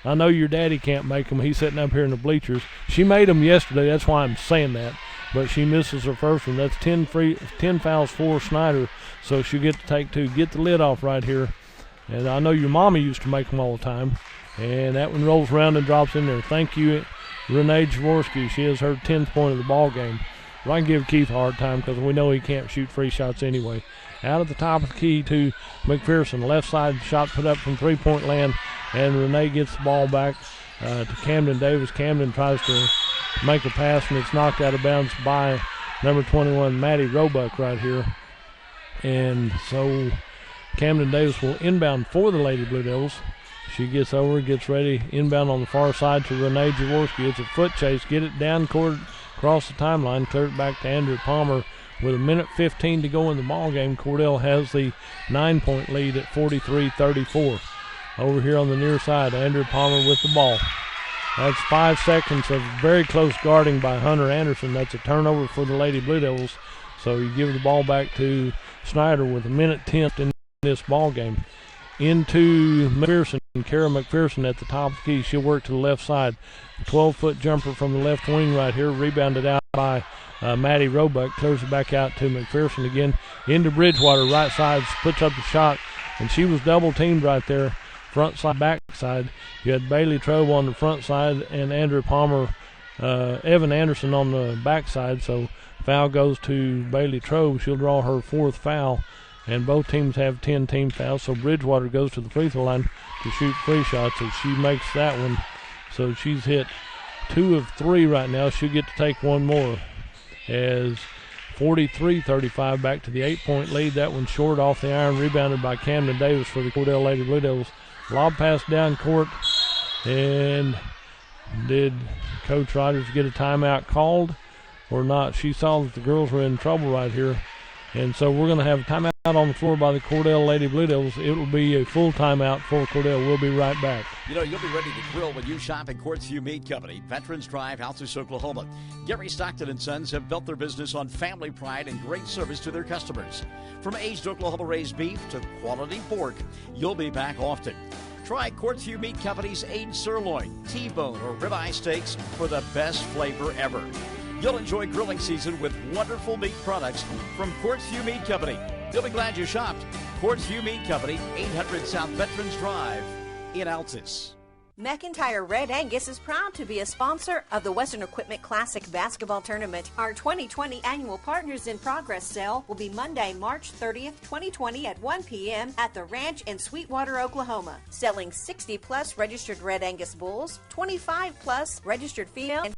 I know your daddy can't make them. He's sitting up here in the bleachers. She made them yesterday. That's why I'm saying that. But she misses her first one. That's 10 fouls for Snyder, so she'll get to take 2. Get the lid off right here. And I know your mama used to make them all the time. And that one rolls around and drops in there. Thank you, Renee Jaworski. She has her 10th point of the ball game. But I can give Keith a hard time because we know he can't shoot free shots anyway. Out at the top of the key to McPherson. Left side shot put up from three-point land. And Renee gets the ball back to Camden Davis. Camden tries to make a pass, and it's knocked out of bounds by number 21, Maddie Roebuck right here. And so Camden Davis will inbound for the Lady Blue Devils. She gets over, gets ready, inbound on the far side to Renee Jaworski. It's a foot chase. Get it down court, across the timeline, clear it back to Andrea Palmer. With 1:15 to go in the ball game, Cordell has the 9-point lead at 43-34. Over here on the near side, Andrea Palmer with the ball. That's 5 seconds of very close guarding by Hunter Anderson. That's a turnover for the Lady Blue Devils. So you give the ball back to Snyder with 1:10 in this ball game. Into McPherson, Kara McPherson at the top of the key. She'll work to the left side. 12-foot jumper from the left wing right here, rebounded out by Maddie Roebuck. Clears it back out to McPherson again. Into Bridgewater, right side, puts up the shot, and she was double-teamed right there. Front side, back side. You had Bailey Trobe on the front side and Andrea Palmer, Evan Anderson on the back side. So foul goes to Bailey Trobe. She'll draw her 4th foul, and both teams have 10 team fouls. So Bridgewater goes to the free throw line to shoot free shots, and she makes that one. So she's hit 2 of 3 right now. She'll get to take one more. As 43-35 back to the 8-point lead. That one short off the iron, rebounded by Camden Davis for the Cordell Lady Blue Devils. Lob pass down court, and did Coach Rogers get a timeout called or not? She saw that the girls were in trouble right here, and so we're going to have a timeout on the floor by the Cordell Lady Blue Devils. It will be a full timeout for Cordell. We'll be right back. You know, you'll be ready to grill when you shop at Quartzview Meat Company, Veterans Drive, Altus, Oklahoma. Gary Stockton & Sons have built their business on family pride and great service to their customers. From aged Oklahoma-raised beef to quality pork, you'll be back often. Try Quartzview Meat Company's aged sirloin, T-bone, or ribeye steaks for the best flavor ever. You'll enjoy grilling season with wonderful meat products from Quartzview Meat Company. You'll be glad you shopped. Quartzview Meat Company, 800 South Veterans Drive in Altus. McIntyre Red Angus is proud to be a sponsor of the Western Equipment Classic Basketball Tournament. Our 2020 Annual Partners in Progress sale will be Monday, March 30th, 2020 at 1 p.m. at the Ranch in Sweetwater, Oklahoma. Selling 60-plus registered Red Angus bulls, 25-plus registered female, and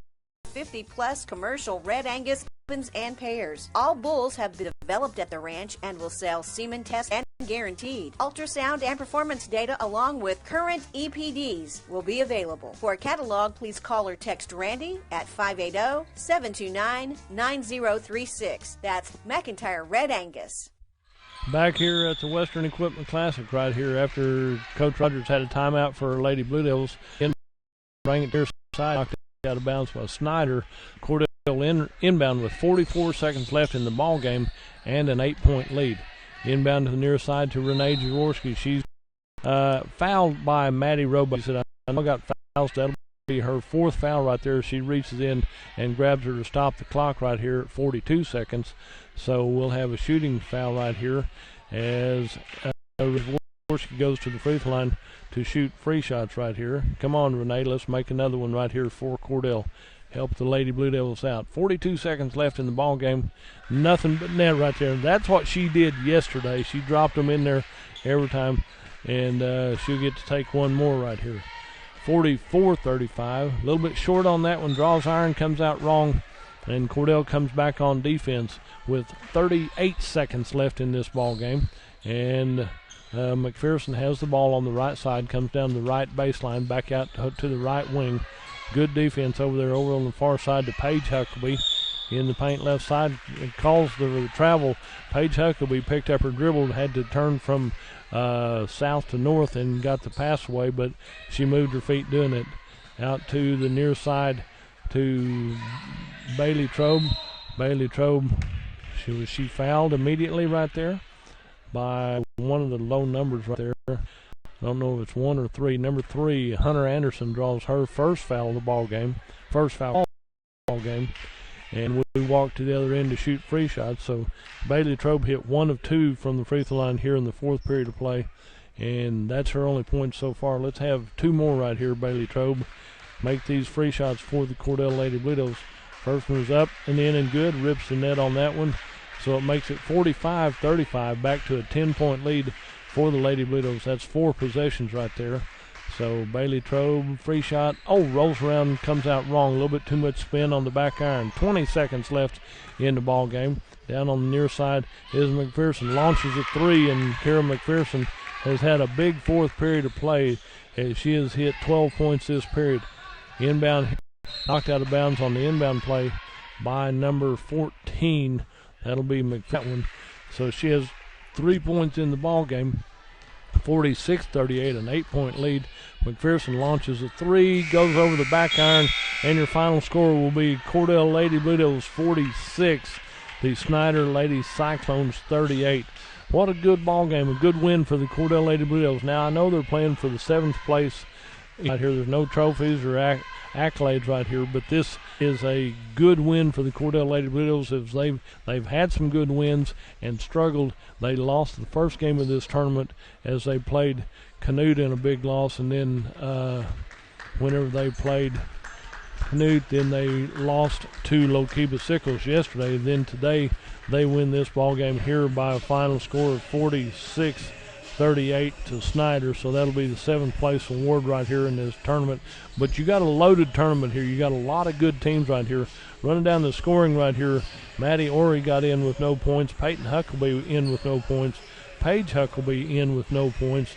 50-plus commercial Red Angus opens and pairs. All bulls have been developed at the ranch and will sell semen test and guaranteed. Ultrasound and performance data along with current EPDs will be available. For a catalog, please call or text Randy at 580-729-9036. That's McIntyre Red Angus. Back here at the Western Equipment Classic right here after Coach Rogers had a timeout for Lady Blue Devils. Bring it to their side, knocked out of bounds by Snyder. Cordell inbound with 44 seconds left in the ball game and an 8-point lead. Inbound to the near side to Renee Jaworski. She's fouled by Maddie Roebuck. She said, I know I got fouls. That'll be her 4th foul right there. She reaches in and grabs her to stop the clock right here at 42 seconds. So we'll have a shooting foul right here as Jaworski goes to the free throw line to shoot free shots right here. Come on, Renee. Let's make another one right here for Cordell. help the Lady Blue Devils out. 42 seconds left in the ball game. Nothing but net right there. That's what she did yesterday. She dropped them in there every time, and she'll get to take one more right here. 44-35. A little bit short on that one. Draws iron, comes out wrong, and Cordell comes back on defense with 38 seconds left in this ball game. And McPherson has the ball on the right side, comes down the right baseline, back out to the right wing. Good defense over there, over on the far side to Paige Huckabee. In the paint left side, it calls the travel. Paige Huckabee picked up her dribble, had to turn from south to north and got the pass away, but she moved her feet doing it. Out to the near side to Bailey Trobe. Bailey Trobe, she fouled immediately right there by one of the low numbers right there. I don't know if it's 1 or 3. Number 3, Hunter Anderson, draws her first foul of the ball game. And we walk to the other end to shoot free shots. So Bailey Trobe hit 1 of 2 from the free throw line here in the fourth period of play, and that's her only point so far. Let's have 2 more right here. Bailey Trobe make these free shots for the Cordell Lady Blue Devils. First one is up and in and good. Rips the net on that one. So it makes it 45-35, back to a 10-point lead for the Lady Blue Devils. That's 4 possessions right there. So Bailey Trobe, free shot. Oh, rolls around, comes out wrong. A little bit too much spin on the back iron. 20 seconds left in the ball game. Down on the near side is McPherson. Launches a 3, and Kara McPherson has had a big fourth period of play as she has hit 12 points this period. Inbound, knocked out of bounds on the inbound play by number 14. That'll be McPherson. So she has 3 points in the ball game. 46-38, an 8-point lead. McPherson launches a 3, goes over the back iron, and your final score will be Cordell Lady Blue Devils 46, the Snyder Lady Cyclones 38. What a good ball game, a good win for the Cordell Lady Blue Devils. Now I know they're playing for the 7th place right here. There's no trophies or accolades right here, but this is a good win for the Cordell Lady Blue Devils. As they've had some good wins and struggled. They lost the first game of this tournament as they played Canute in a big loss, and then whenever they played Canute, then they lost to Lokiba Sickles yesterday. Then today they win this ball game here by a final score of 46-38 to Snyder. So that'll be the 7th place award right here in this tournament. But you got a loaded tournament here. You got a lot of good teams right here. Running down the scoring right here, Maddie Orey got in with no points. Peyton Huckabee in with no points. Paige Huckabee in with no points.